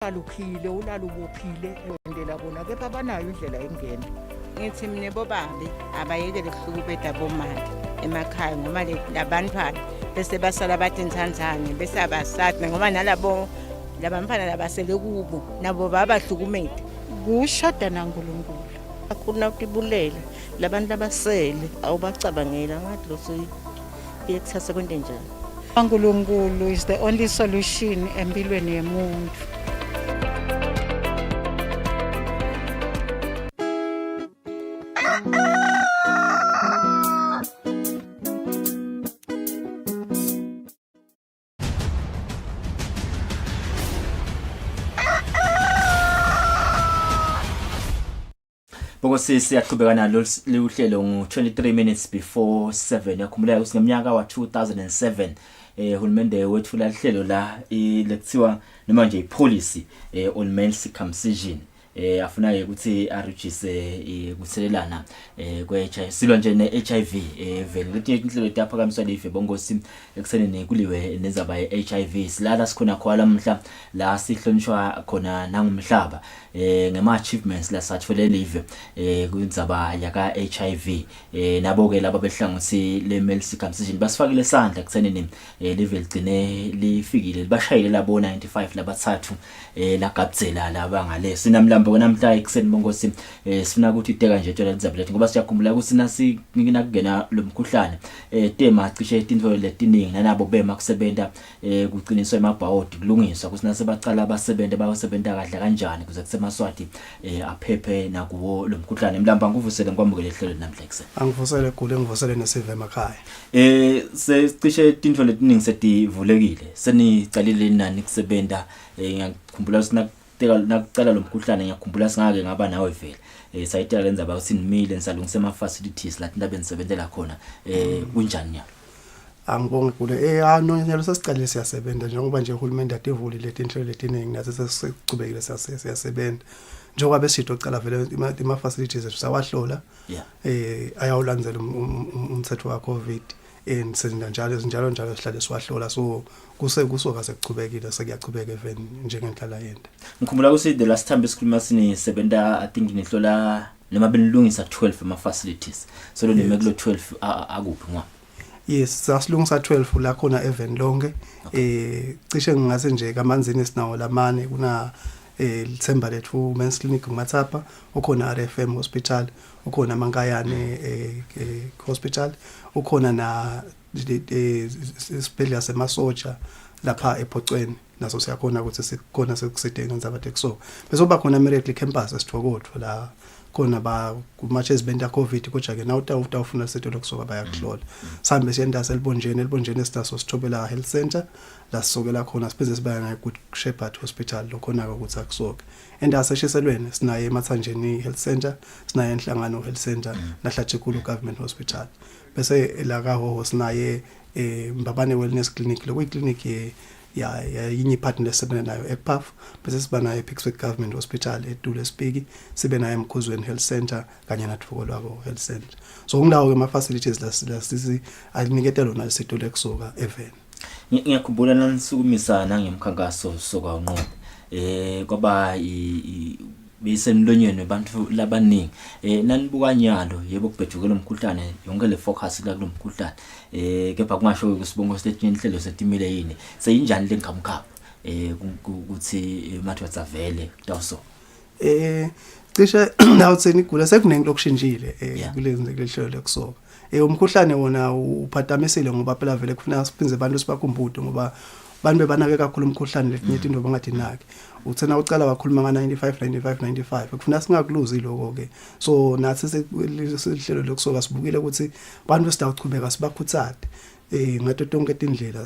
Alukhile ulala ubophile wendela bona kepha abanayo indlela engena. Ngithi mina bobabe abayekele kuhlukubeda bomali emakhaya ngoba labantwana bese basala bathi intsandzane bese abasati ngoba nalabo labantwana labasele kubo nabo babahlukumede. Kushoda naNkulunkulu. Akuna ukubulele labantu abasele awubacabangela ngathi loso iyekuthatha kwento njalo. uNkulunkulu is the only solution empilweni yemuntu. Bokose siyaqhubeka nalo uhlelo ngo-23 minutes before 7 yakhumbula ukuthi ngeminyaka wa 2007 uhulumende wethula ihlelo la lekuthiwa noma nje ipolicy on male circumcision afuna ukuthi arujise kuthelelana kwe-HIV silwa nje ne-HIV vele lethi inhlelo etaphakamiswa live bongosi ekuseneni kuliwe nezaba ye-HIV silala sikhona khona lamhla la sihlonishwa khona nangumhlaba ngema achievements la sathole live kunzaba yaka HIV nabo ke laba behlangothi le male circumcision basifakile isandla kuseneni live ligcine lifikile libashayile labo 95 labathathu lagabzela laba ngale sinamlambo namhla ekuseni bongosi sifuna ukuthi iteka nje tshela Elizabeth ngoba siyakhumbula ukuthi nasikina kungena lo mkhuhlane tema cishe intfo letiningi nanabo bema kusebenza kuqiniswa emabhawodi kulungiswa ukuthi nasebacala abasebenza bayosebenza kahle kanjani kuze kusemaswati aphephe nakuwo lo mkhuhlane mlamba ngivusele ngikwamukele ehlelo namhla ekuseni angivusele gule ngivusele neseve emakhaya secishe intfo letiningi sedivulekile senicalile nani kusebenza ngiyakhumbula ukuthi nakucala lo mkhuhlane ngiyakhumbula singake ngaba nawe vele sayitela lenza ba usinimile nisalungise ama facilities la indaba enisebenzela khona kunjani nyalo angibonge gule nonyalo sasicalile siyasebenza njengoba nje uhulumende adivulile leti inhlelo letiningi nathi sesicubekile siyasebenza njengoba besitho cala vele ima facilities ethu sawahlola ayawulandzela umthetho wa covid senza njalo sihlale siwahlola so kusoka sekuchubekile sekuyachubeka even njengenhlala yenda ngikhumbula ukuthi the last time besikhuluma sinisebenta I think nihlola noma benilungisa 12 ama facilities so lo nemekulo 12 akuphi ngwa yes sasilungisa 12 la khona even lonke cishe ngingase nje kamanzini sinawo lamane kuna lithemba lethu men's clinic ngumathapha ukhona RFM hospital ukhona Mankayane hospital ukhona na isibhedlela semasoja lapha ePhocweni naso siyakhona ukuthi sikhona sekusedenge nzabade kuso bese kuba khona miracle campus esithokotho la khona ba kumathe ezibenda covid kodwa ke nawu utawufuna setho lokusoka bayakuhlola sihambe siyenda elibonjeni esitaso sithobela health center la sisokela khona sipheze sibaya na good shepherd hospital lokhona ukuthi akusoke endaseshiselweni sinaye emathanjeni health center sinaye enhlangano health center nahlathekulu government hospital bese la kaho sinaye Mbabane wellness clinic lo clinic ya yinyi partner sebenza nayo ePath bese siba nayo ePickswick government hospital eDule Spiki sibe nayo eMkhuzweni health center kanye naThuko lwako health center so kundawo ke ama facilities la sisi alinikete lona lesitolo ekusoka even ngiyakhumbula nanisukumisana ngemkhankaso soka unqobo kwaba bisemlonyeni abantu labaningi nanibuka nyalo yebo kubhejukela umkhuhlane yonke le focus la kulomkhuhlane kepha kungasho kusibongo statement inhlelo setimile yini seyinjani lenkamkhapha ukuthi mathwatsa vele dawso cishe nawutheni igula sekunengi lokushintshile kulezi lekusoka umkhuhlane wona uphathamisile ngoba phela vele kufanele siphinze abantu sibakhumbude ngoba bantu bebanake kakhulu umkhuhlane letinye into bangathi naki uthena ucala wakhuluma nga 95 kufuna singakuluzi lokho ke so nathi sehlelo lokusoka sibukile ukuthi bantu sidawuchubeka sibakhuthade ngato tonke indlela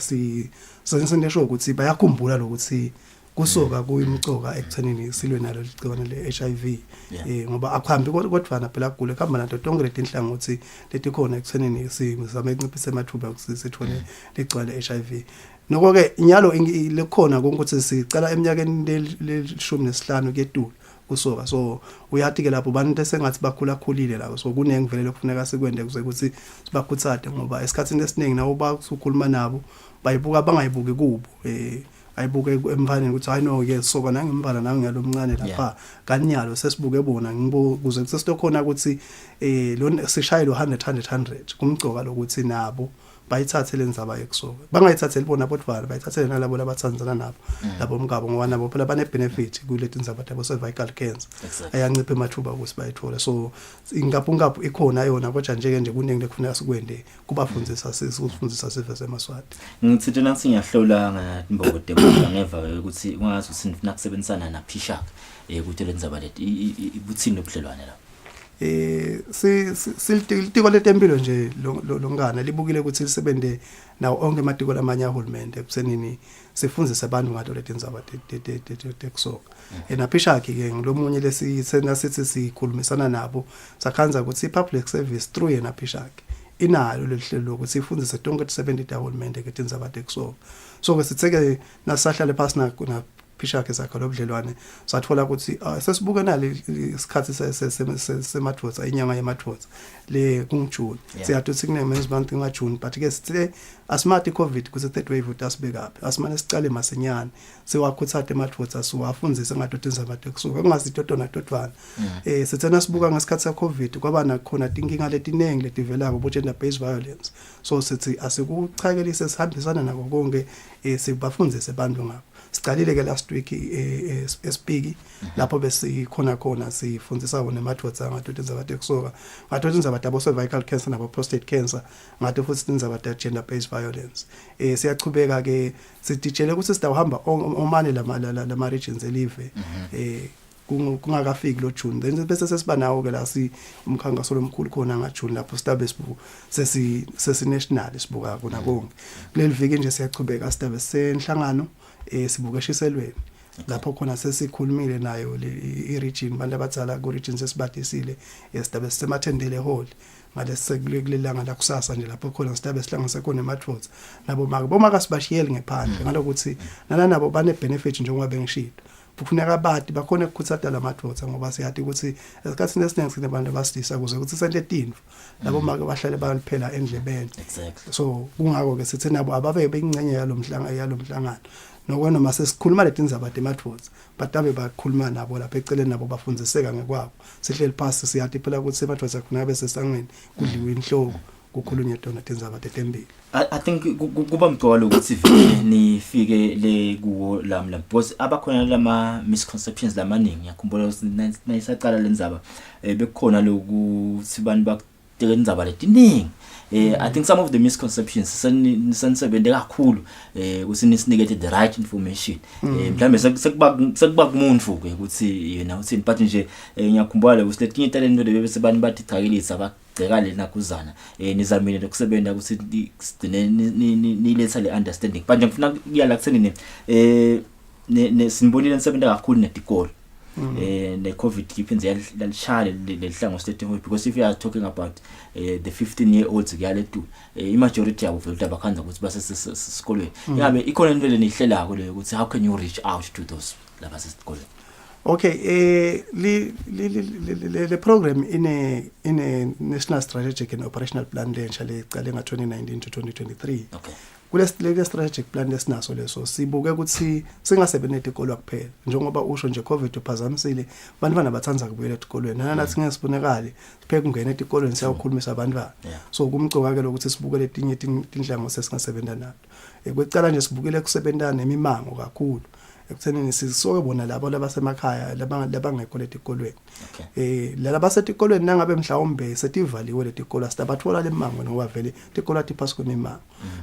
sensendesho ukuthi bayakhumbula lokuthi kusoka kuyimcoka ekuthenini silwe nalo ligciwane le-HIV ngoba akuhambi kodwa phela kugule kuhamba nato tonke leti inhlangothi leti khona ekuthenini sizame ukunciphisa amathuba ukuthi sithole ligciwane le-HIV noko ke inyalo lekhona ukuthi sicela eminyakeni le15 kuyedula kusoka so uyathi ke lapho bantu esengathi bakhulile lapho so kunengivele lokufuneka sikwende kuze ukuthi sibakhuthade ngoba esikhatsini esiningi nawo bakukhuluma nabo bayibuka bangayibuki kubo ayibuke emfaneni ukuthi hayi no ke soka nangimbala nawe ngalomncane lapha kanyalo sesibuke bona ngibuze sesitokhona ukuthi lo sishayile 100 kumgcoka lokuthi nabo bayithathe lenzaba yekusoka bangayithatheli bona bodvana bayithathele nalabo labathandzana nabo labo mngabo ngoba nabo phela bane benefit kuleti nzaba tabo cervical cancer ayancipha emathuba ukuthi bayithola so ingapho ikhona yona kodwa nje kuningi lekufuneka sikwende kubafundzisa sifundisa siveze emaswati ngithithi nasingiyahlola ngimbokode ngeva ukuthi ungazi usifuna kusebenzisana na Phishak ukuthi lenzaba leti ibuthini obudlelwane la silitiko letempilo nje longana libukile ukuthi lisebende nawo onke amatiko lamanye ahulumende ekusenini sifundzise abantu ngato leti nzaba tekusoka naphishaki ke ngilomunye lesisena sithi sikhulumisana nabo sakhanza ukuthi public service through yena phishaki inalo lehlelo lokuthi ifundise tonke 70 ahulumende ke tinzaba tekusoka so ke sitheke nasahlale phasi na Phishaki sakho lobudlelwane sathola ukuthi sesibuke nali isikhathi semathoza inyanga yemathoza le kunguJune siyathi kune men's month ngaJune but ke sithe asmart iCovid kuze third wave utasibekaphi asimane sicale masinyane sewakhuthatha emathoza siwafundzise ngadotinzaba tekusuka kungasitotona totwana sithena sibuka ngesikhathi seCovid kwaba nakhona inkinga letinengi letivelako bo gender based violence so sithi asikuchakelise sihambisana nako konke sibafundzise abantu ngabo sicalile ke last week espiki lapho besikhona sifundisa bona emathoza ngadotinzaba tekusuka ngadotinzaba tabo cervical cancer nabo prostate cancer ngato futhi tinzaba gender based violence siyachubeka ke sidijele ukuthi sitawuhamba omane lama regions elive kungakafiki lo June then bese sesiba nawo ke la umkhankaso lomkhulu khona ngaJune lapho sitabe sibuka sesi national sibuka kona konke kuleli viki nje siyachubeka sitabe senhlangano sibuka eshiselweni lapho khona sesikhulumile nayo i region bantu abadzala ku region sesibadisile sitabe sisemathendele hall ngalesekulelanga la kusasa nje lapho khona sitabe sihlangise khona emathoza nabo bomaka sibashiyele ngephandle ngalokuthi nabo bane benefit njengoba bengishilo kufuneka bathi bakhona ukukhuthaza lamathoza ngoba siyathi ukuthi esikhathini esiningi sinabantu abasidisa kuze ukuthi sente tinfo labo make bahlale baliphela endlebeni so kungako ke sithi nabo ababe bengcenye yalomhlangano nokwena mase sikhuluma letinzaba temathoza batabe bakhuluma nabo lapha eceleni nabo bafundziseka ngekwabo sihleli phansi siyathi phela ukuthi semathoza khona bese sangweni kudliwe inhloko kukhulunywe tona tinzaba tetembili I think kuba mgcwalo ukuthi nifike le kuwo lamla because abakhona lama misconceptions lamaningi yakhumbula ukuthi nayisaqala lenzaba bekukhona lokuthi abantu bakuteka inzaba letiningi I think some of the misconceptions sensebenze kakhulu ukuthi nisinike the right information mhlambe sekuba kumuntu ke ukuthi yena uthini but nje ngiyakhumbula ukuthi letinye talento bese bani bathi chakelisa abagcekale nakuzana nizamile lokusebenza ukuthi niletha le understanding but ngifuna kuyala kusenini sinibonile nisebenza kakhulu netikolo the COVID kiphenze yalishaya lehlango state because if you are talking about the 15-year-olds kuyale tu majority yabo vele abakhanza ukuthi basesikolweni ingabe ikhona into lenihlelako le ukuthi how can you reach out to those laba sesikolweni okay le program in a national strategic and operational plan lensha lecale nga2019 to 2023 okay kulesi strategic plan lesinaso leso sibuke ukuthi singasebenzi etikolo kuphela njengoba usho nje COVID uphazamisile abantu bathanda kubuyela etikolweni nathi ngesibonekale sipheke kungena etikolweni siyakhulumisa abantu so kumcoka ke lokuthi sibuke letinye indlango sesingasebenza nazo kwecala nje sibukele kusebenzana nemimango kakhulu ekuthenini sisoke bona labo labasemakhaya labangekho letikolweni laba setikolweni nangabe mhlawumbe setivaliwe letikolo sitabathola lemango ngoba vele tikolo atiphasi kwemimango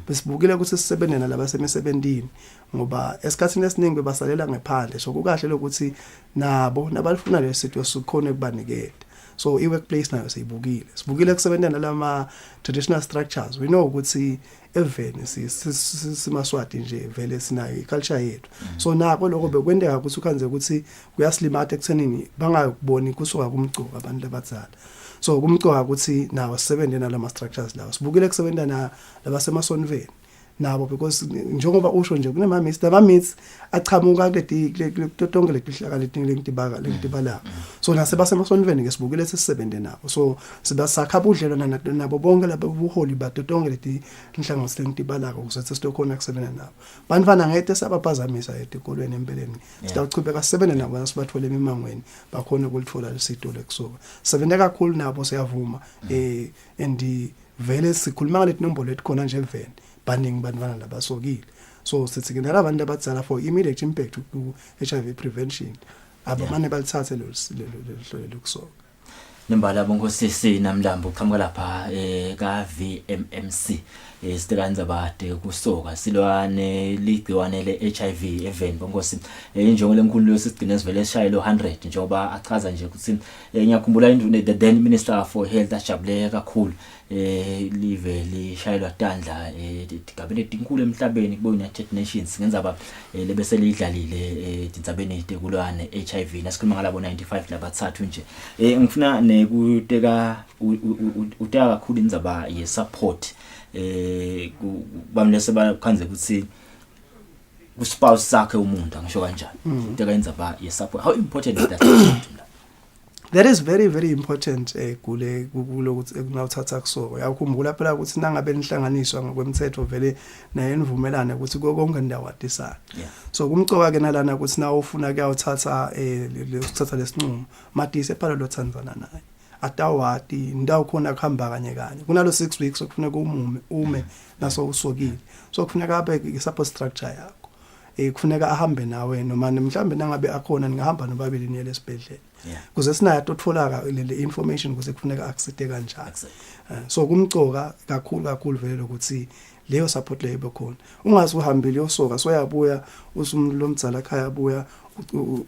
besibukile ukuthi sisebenzena laba semisebenzini ngoba esikhathini esiningi bebasalela ngephandle so kukahle lokuthi nabo nabalifuna lesitho sikhona kubanikela so iworkplace nayo sibukile kusebenzana lama traditional structures we know ukuthi eveni simaswati nje vele sinayo iculture yethu so nako lokho bekwendeka ukuthi ukhanze ukuthi kuyaslimata ekuthenini bangakuboni kusuka kumcuka abantu abadzala so kumcoka ukuthi nawo sisebenze nalama structures lawo sibukile kusebenzana labasemasonveni nabo because njengoba usho nje kunema meets achamuka kuleti tonke letihlaka letibala so nasebasemasoniveni ke sibukile sesisebenze nabo so sibasakha ubudlelwana nabo bonke labo buholi bato tonke leti inhlanganiso lentibalako ukuze sizokhona kusebenza nabo banifana ngeke sabaphazamisa etikolweni empeleni sitawuchubeka sisebenza nabo nasibathole emimangweni bakhona ukulithola lesito lekusuka sebenza kakhulu nabo siyavuma and vele sikhuluma ngalethi nombolo etkhona nje eveni baningi banifana labasokile so sithi ke nalabantu abatsala for immediate impact ku HIV prevention abamane balithathe lo hlelo lokusoka nembala bonkosisi namlambo uqhamuka lapha ka VMMC isikanza bade kusoka silwane ligciwane le HIV event bonkosi injongo lenkulu yosigcina sivele shayelo 100 njengoba achaza nje ukuthi ngiyakhumbula induna the then minister for health ajabule kakhulu live lishayelwa tandla cabinet inkulu emhlabeni ku United Nations ngenza ba lebese lidlalile tintsabeni itekulwane HIV nasikhuluma ngalabo 95 labathathu nje ngifuna nekuteka uteka kakhulu indzaba ye support bamlese bakhanze ukuthi ku spouse sakhe umuntu angisho kanjani uteka indzaba ye support how important is that that is very very important kule kulokuthi kunawuthatha kusoka yakukhumbula phela ukuthi nangabe inhlanganiswa ngokwemthetho vele naye nivumelane ukuthi konke ndawo adisana so kumcoka ke nalana ukuthi nawo ufuna kuyawuthatha lokuthatha lesinqumo madise phela lo Tanzania naye atawati ndawo khona kuhamba kanye kanye kunalo 6 weeks okufuneka ume naso usokile so kufuneka abe i-support structure yakho kufuneka ahambe nawe noma mhlambe nangabe akhona ningahamba nobabili niye lesibhedlela kuze sinayo totfolaka le information kuze kufuneka akusite kanjani so kumcoka kakhulu vele ukuthi leyo support leyo bekhona ungazi uhambile yosoka soyabuya usumlomdzala ekhaya abuya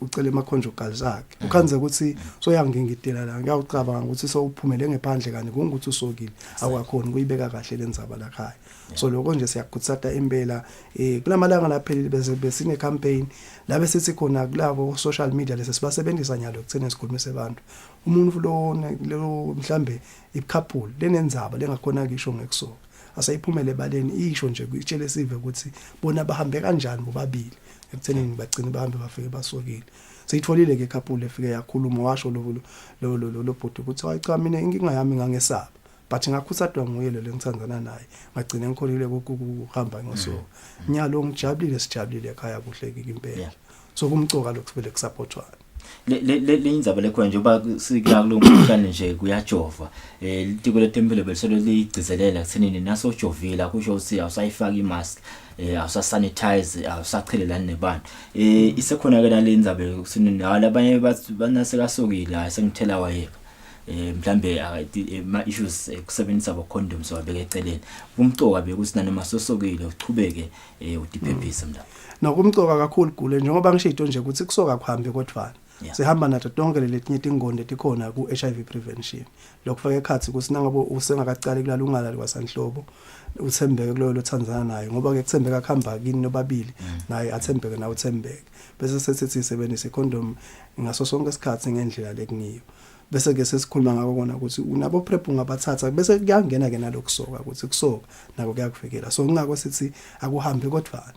ucela emaconjugal zakhe ukhanze ukuthi soyangingidela la ngiyacabanga ukuthi sowuphumele ngephandle kanye kungukuthi usokile awukakhona kuyibeka kahle lenzaba la ekhaya so lokho nje siyakutsata impela kulamalanga laphelile bese besine campaign la bese sithi khona kulabo social media lese sibasebenzisa nyalo ukuthena sikhulumise abantu umuntu lo mhlambe i-couple lenenzaba lengakhona ngisho ngekusoka asayiphumele baleni isho nje kuyitshele sive ukuthi bona bahambe kanjani bobabili ekuthenini bagcine bahambe bafike basokile seyitholile ke couple efike yakhuluma washo lo bhuti ukuthi hayi cha mina inkinga yami ngangesaba but ngakhusadwa nguye lo ngithandana naye ngagcina ngikholile ukuhamba ngosoka nyalo ngijabulile sijabulile ekhaya kuhle impela so kumcoka lokuvele kusupportwana le indzaba lekho njengoba sikula kulomkhuhlane nje kuyajova litiko letempilo beliselo ligcizelela kuthenini naso jovila kusho ukuthi awusayifaka imask awusasanitize awusachelelani nebantu isekhona ke nale indzabe kusinini labanye banase kasokile ayisengithela wayeka mhlambe ama issues ekusebenzisa abo condoms wabeka eceleni kumcoka bekuthi nanoma sosokile uchubeke udiphephisa mla nokumcoka kakhulu gule njengoba ngishito nje ukuthi kusoka kuhambe kodwana sihamba nato tonke letinye tingonde tikhona ku HIV prevention lokufaka ekhathi ukuthi nangabe usengakacali kulala ungalali kwasanhlobo uthembeke kulo Tanzania naye ngoba ke kuthembeka khamba kini nobabili naye athembeke na uthembeke bese sethi isebenzise condom ngaso sonke isikhathi ngendlela lekuniyo bese ke sesikhuluma ngako kona ukuthi unabo prep ungabathatha bese kuyangena ke nalokusoka ukuthi kusoka nako kuyakuvikela so ngako sithi akuhambe kodwana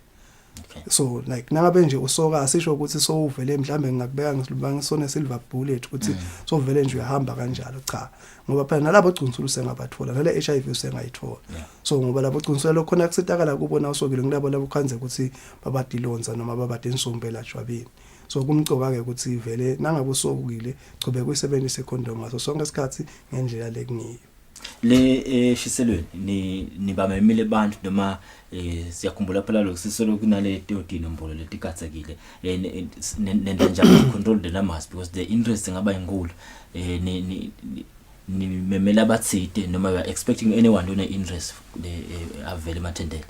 so like nangabe nje usoka asisho ukuthi so uvele mhlambe ngakubeka ngisilubanga sone silver bullet ukuthi so vele nje uyahamba kanjalo cha ngoba phela nalabo gcunsulu sengabathola nale HIV usengayithola so ngoba labo gcunsulu lokhona kusitakala kubona usokile ngilabo labo khanze ukuthi babadilonza noma babadensumbe jwabini so kumcoka ke ukuthi vele nangabe usokile chobe kuyisebenzise condom ngaso sonke isikhathi ngendlela lekuniyo le shiselweni ni bamemile abantu noma siyakhumbula phela lokusisolo kunale teodini mbolo letikatsakile nenda njalo control the numbers because the interest ngaba inkulu ni memela abathide noma you are expecting anyone one interest avele mathendele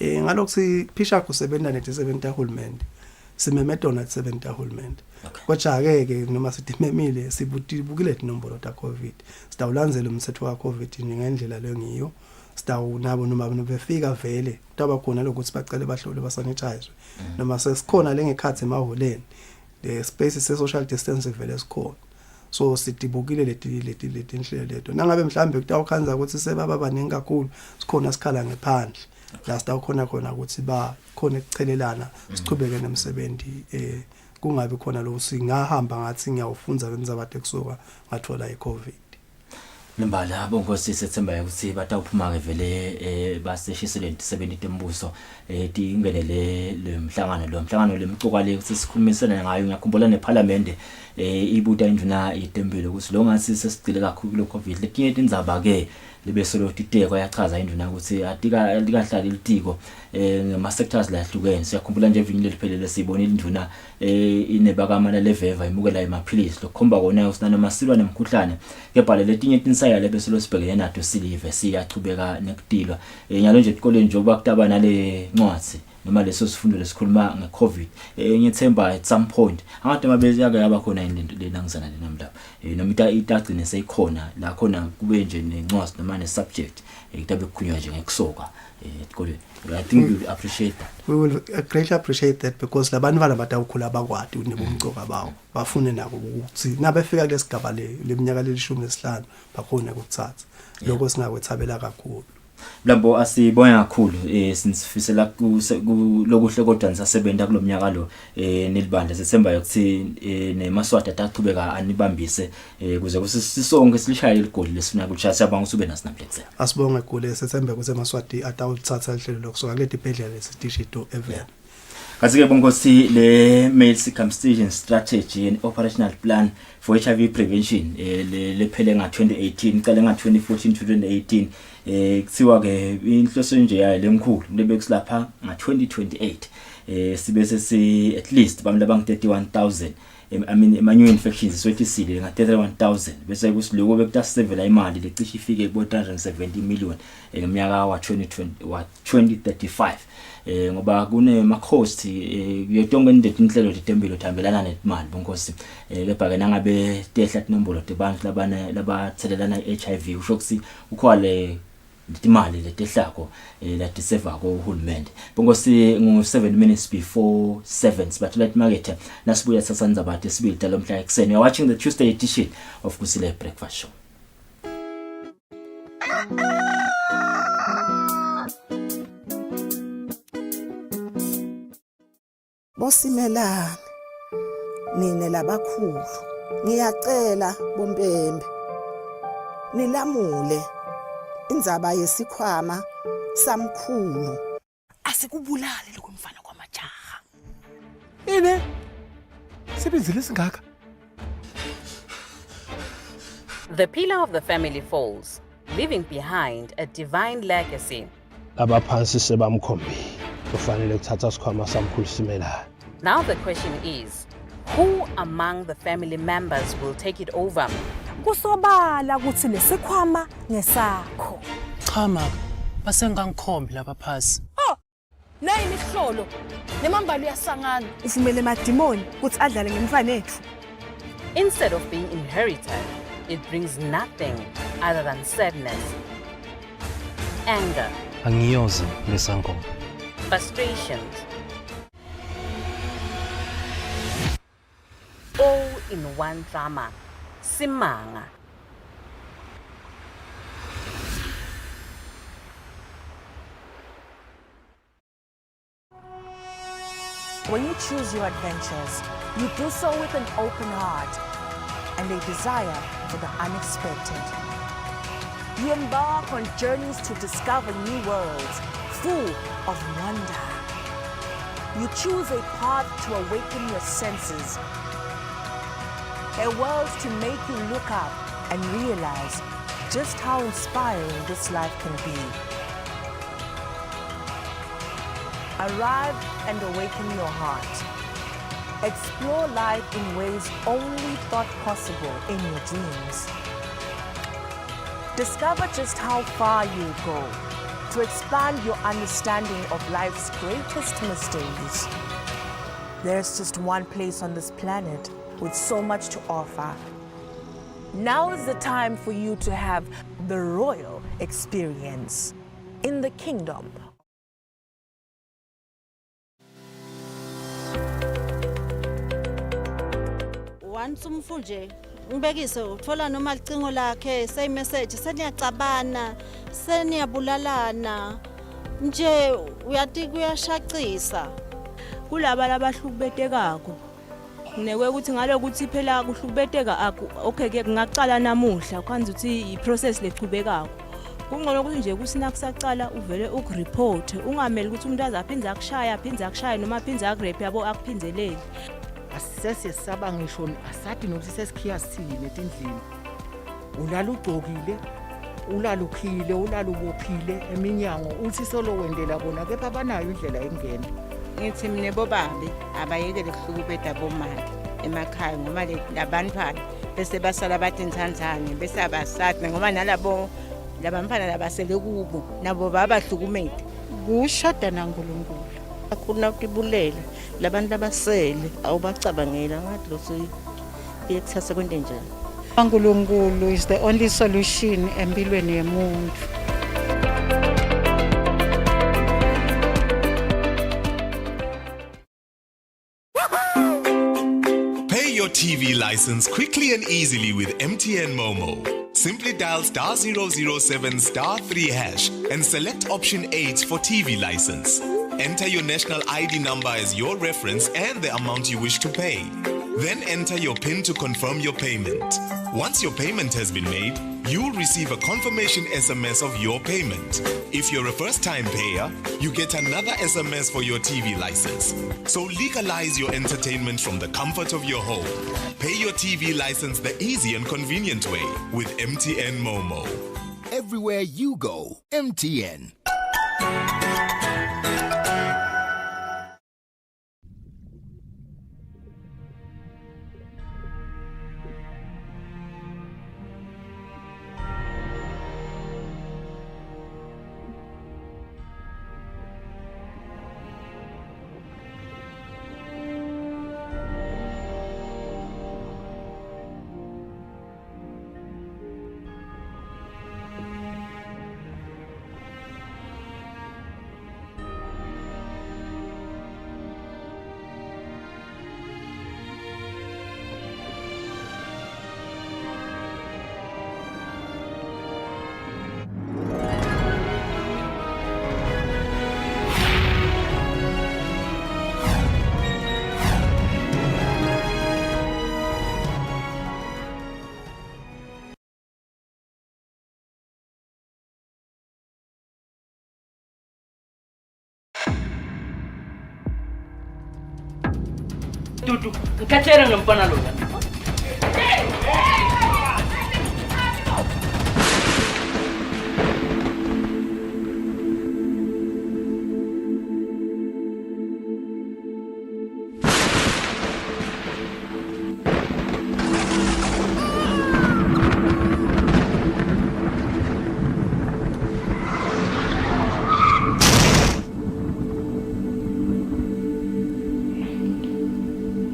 ngalokho siphisha kusebenza ne-70 hulumende simeme donate 70 hulumende kodwa ke noma sitimemile sibukile inombolo ta covid sitawulandzela umthetho wa covid ngendlela leyo ngiyo sitawu nabo noma befika vele kutaba khona lokuthi bacele bahlole basanitize noma sesikhona lengekhathi emaholeni the space se social distance vele sikhona so sitibukile leti inhlelo leto nangabe mhlambe kutawukhanza ukuthi sebaba baningi kakhulu sikhona sikhala ngephandle la sitawukhona khona ukuthi ba khona ekuchelelana sichubeke nemsebenzi kungabi khona lo singahamba ngathi ngiyawufunza ngenzabade kusuka ngathola iCovid. Lembala bongosi sethemba ukuthi batawuphuma ke vele baseshisele 70 tembuso tingenele le mhlangano lemcuka le ukuthi sikhulumisana ngayo ngiyakhumbula neParliament ibuta induna itembele ukuthi lo ngathi sesigcile kakhulu lo Covid lekinye indzaba ke libesolo titeko yachaza induna ukuthi likahlala litiko ngama sectors lahlukene siyakhumbula nje evinyile liphelele sibonile induna inebakamana leveva imukela emaphilisi lokukhomba kona usinana masilwa nemkhuhlane kepha letinye tinsaya lebesolo sibhekene nato silive siyachubeka nekutilwa nyalo nje tikoleni njengoba kutaba nale ncwadi noma leso sifundo lesikhuluma ngeCovid ngiyethemba at some point angade mabezi yake yaba khona into lena ngizana lena mhlaba noma itagcine seyikhona la khona kube nje nencwadi noma nesubject kutabe kukhulunywa nje ngekusoka tikoleni. I think we appreciate that. We will greatly appreciate that because labantu bana batawukhula bakwadi unebumcoka bawo bafune nako ukuthi nabefika kulesigaba leminyaka le15 bakhona ukuthatha lokho singakwethabela kakhulu. Mlambo asibonga kakhulu sinisifisela lokuhle kodwa nisasebenza kulomnyaka lo nilibandla sethemba ukuthi nemaswati ataqhubeka anibambise kuze kusisonke silishaya ligoli lesifuna ukuthi siyabanga usube nasinamhlanje. Asibonge igoli sethemba ukuthi emaswati atawuthatha ihlelo lokusoka kule dibhedlela lesitishi to event. Kasike bongosi le male circumcision strategy and operational plan for HIV prevention lephele nga 2018 iqale nga 2014 to 2018 kuthiwa ke inhloso nje yayo lemkhulu lebekulapha nga 2028 sibese si at least bamla bang 31000 I mean new infections iswetisile nga 31000 bese kusiloko bekutasevela imali lecishe ifike ku 370 million ngeminyaka wa 2035 ngoba kune ma cost yotonke indethu inhlelo ditembelo thambelana nemali bonkosi kepha ke nangabe tehla tinombolo tebantu labathelelana iHIV usho ukuthi ukhwale imali letehlako latiseva ko uhulumende bongosi ngo 7 minutes before 7 sibathola imarket nasibuya sasanza bathe sibili lomhla ekseni. You are watching the Tuesday edition of Kusile Breakfast Show. Bosimelana nine labakhulu ngiyacela bompembe nilamule indzaba yesikhwama samkhulu asikubulali lokumfana kwamajaha ine sebenzile singaka. The pillar of the family falls, leaving behind a divine legacy. Abaphansi sebamkhombi kufanele kuthatha isikhwama samkhulu simelana. Now the question is, who among the family members will take it over? Kusobala ukuthi lesikhwama ngesakho. Cha mama, basengangikhombi lapha phasi. Oh, nayi imihlolo nemambalo yasangana ufumele emadimoni ukuthi adlale ngemfana ethu. Instead of being inherited, it brings nothing other than sadness, anger, Angiyoze lesankomo. frustrations, all in one drama. Simanga. When you choose your adventures, you do so with an open heart and a desire for the unexpected. You embark on journeys to discover new worlds full of wonder. You choose a path to awaken your senses, a world to make you look up and realize just how inspiring this life can be. Arrive and awaken your heart. Explore life in ways only thought possible in your dreams. Discover just how far you'll go to expand your understanding of life's greatest mysteries. There's just one place on this planet with so much to offer. Now is the time for you to have the royal experience in the kingdom. Once umfuje ngibekise uthola noma licingo lakhe say message seniyacabana seniyabulalana nje uyathi kuyashaqisa Kulaba labahlukubetekako Nginekwe ukuthi ngalokuthi phela kuhlubeteka okay ke ngaqala namuhla kwanza ukuthi iprocess leqhubekako. Kungcono ukuthi nje kusina kusacala uvele ukureport ungameli ukuthi umuntu azaphindza akushaya noma aphindza akurepe yabo akuphinzeleli. Asise saba ngisho asathi nokuthi sesikhiya sile etindlini. Ulala ugcokile, ulala ukhile, ulala ubophile eminyango uthi solo wendela bona kepha abanayo indlela engena. Ngithi mine bobabe abayekele ukuhlukubeda bomake emakhaya ngoba labantwana bese basala bathi intsandzane bese abasathi ngoba nalabo labantwana labasele kubo nabo babahlukumede. Kushoda naNkulunkulu. Akuna ukubulele labantu labasele awubacabangela ngathi lo siyekuthatha kwento njani. uNkulunkulu is the only solution empilweni yemuntu. Pay your TV license quickly and easily with MTN Momo. Simply dial *007 *3 hash and select option 8 for TV license. Enter your national ID number as your reference and the amount you wish to pay. Then enter your PIN to confirm your payment. Once your payment has been made, you'll receive a confirmation SMS of your payment. If you're a first-time payer, you get another SMS for your TV license. So legalize your entertainment from the comfort of your home. Pay your TV license the easy and convenient way with MTN Momo. Everywhere you go, MTN. Tutu, ngikhathele ngomfana lo.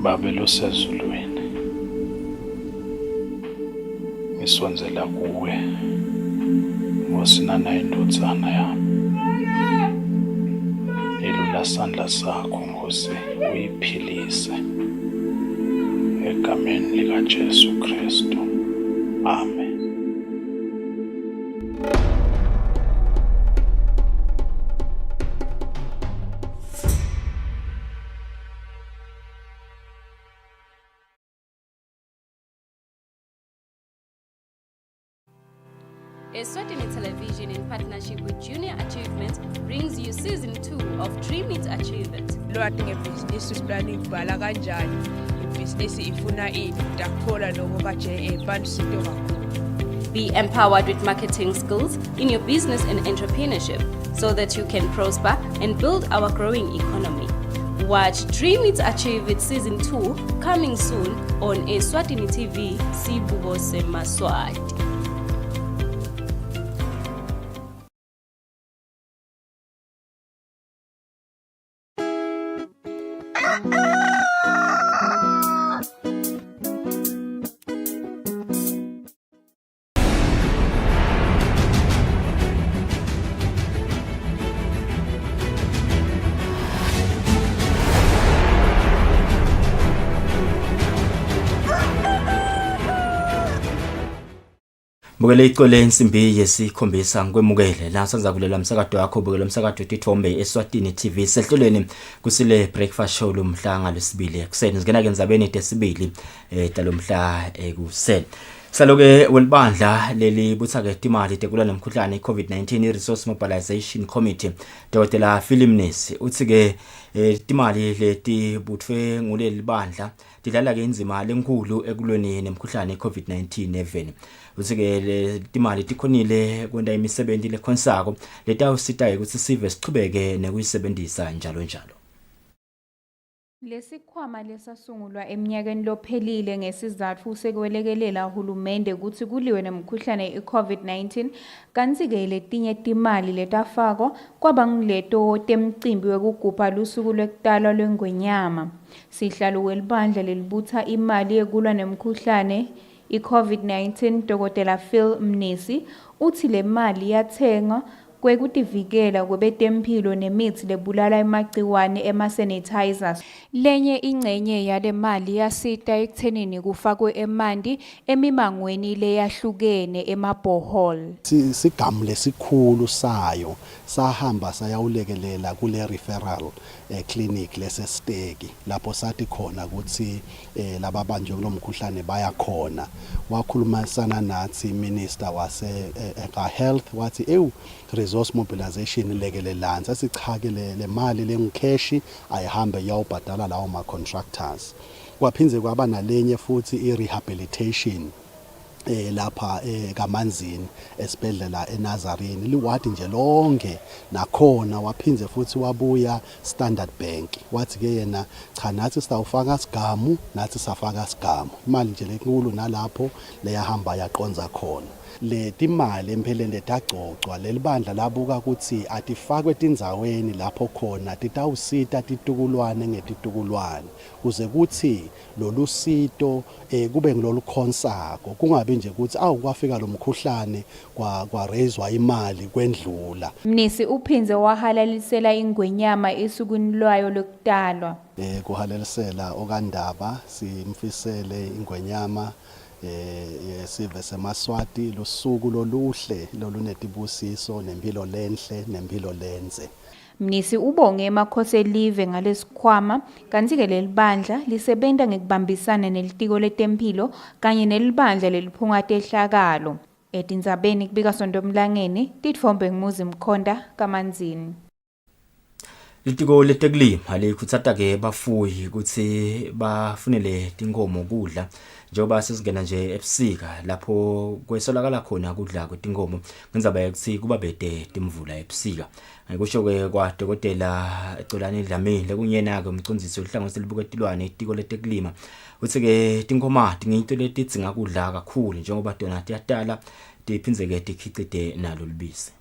Babelo sezulwini ngisonzela kuwe ngosinana indodzana yami ilula sandla sakho Nkosi uyiphilise egameni lika Jesu Kristu amen. Eswatini Television, in partnership with Junior Achievement, brings you season 2 of Dream It Achieve It. Lwati ngebhizinisi siplani ibhala kanjani, ibhizinisi ifuna ini, ndakuthola lokho ka-JA bantu sinto kakhulu. Be empowered with marketing skills in your business and entrepreneurship so that you can prosper and build our growing economy. Watch Dream It Achieve It season 2 coming soon on Eswatini TV, Sibubo Semaswati. Bukele icole insimbi yesikhombisa nkwemukele la senza kulela umsakazo wakho bukele umsakazo uTithombe Eswatini TV sehlelweni kusile breakfast show lomhla ngalesibili ekseni singena ke ndzabeni tesibili talomhla ekuseni saloke welibandla leli buthake imali tekulwa nemkhuhlane iCovid-19 Resource Mobilization Committee Dr. Philip uthi ke imali leti butfwe nguleli bandla tidlala ke inzima lenkulu ekulweni nemkhuhlane iCovid-19 eveni uthi ke imali tikhonile kwenda imisebenzi lekhonsako letawusita ukuthi sive sichubeke nekuyisebenzisa njalo njalo. Lesikhwama lesasungulwa eminyakeni lophelile ngesizathu sekwelekelela uhulumende ukuthi kuliwe nemkhuhlane iCovid-19 kanti ke letinye timali letafakwa kwaba nguleto temcimbi wekugubha lusuku lwekutalwa lweNgwenyama. Sihlalo welibandla lelibutha imali yekulwa nemkhuhlane iCovid-19 Dr. Phil Mnisi uthi le mali yathenga kwekutivikela kwebetempilo nemithi lebulala emagciwane ema-sanitizers. Lenye ingcenye yale mali yasita ekuthenini kufakwe emanti emimangweni leyahlukene emabhohol. Sigamu lesikhulu sayo sahamba sayawulekelela kule referral clinic lesesteki lapho sathi khona ukuthi lababanjwe kulomkhuhlane baya khona. Wakhulumisana nathi minister wase health wathi resource mobilization lekelelana sasichakele le mali lengikeshi ayihambe yawubhadala lawo ma contractors. Kwaphinze kwaba nalenye futhi i-rehabilitation lapha kaManzini esibhedlela eNazarini liwadi nje lonke nakhona waphinze futhi wabuya Standard Bank wathi ke yena cha nathi sitawufaka sigamu nathi safaka sigamu imali nje lenkulu nalapho leyahamba yaqonza khona. Le timali empeleni letagcogcwa lelibandla labuka ukuthi atifakwe tindzaweni lapho khona titawusita titukulwane ngetitukulwane kuze kuthi lolusito kube ngilolu khonsako kungabi nje ukuthi kwafika lo mkhuhlane kwa raiswa imali kwendlula. Mnisi uphinze wahalalisela ingwenyama esukwini lwayo lokutalwa. Kuhalalisela okandaba simfisele ingwenyama yesive semaswati lusuku loluhle lolunetibusiso nempilo lenhle nempilo lenze. Mnisi ubonge emakhosi elive ngalesikhwama kanti ke lelibandla lisebenta ngekubambisana nelitiko letempilo kanye nelibandla leliphunga ehlakalo. Etindzabeni kubika Sondomlangeni Tithombe Ngumuzi Mkhonda kaManzini. Litiko letekulima likhutsata ke bafuyi ukuthi bafunele tinkomo kudla njengoba sesingena nje ebusika lapho kwesolakala khona kudla kwetinkomo ngendzaba yokuthi kuba bede timvula ebusika. Ngikusho ke kwa Dr. Ecolani Dlamini kunyena ke umcondzisi ohlangothela libuketilwane itiko letekulima uthi ke tinkhoma ngiyinto letidzinga kudla kakhulu njengoba tona tiyatala tiphinze ke tikhicite nalo libisi.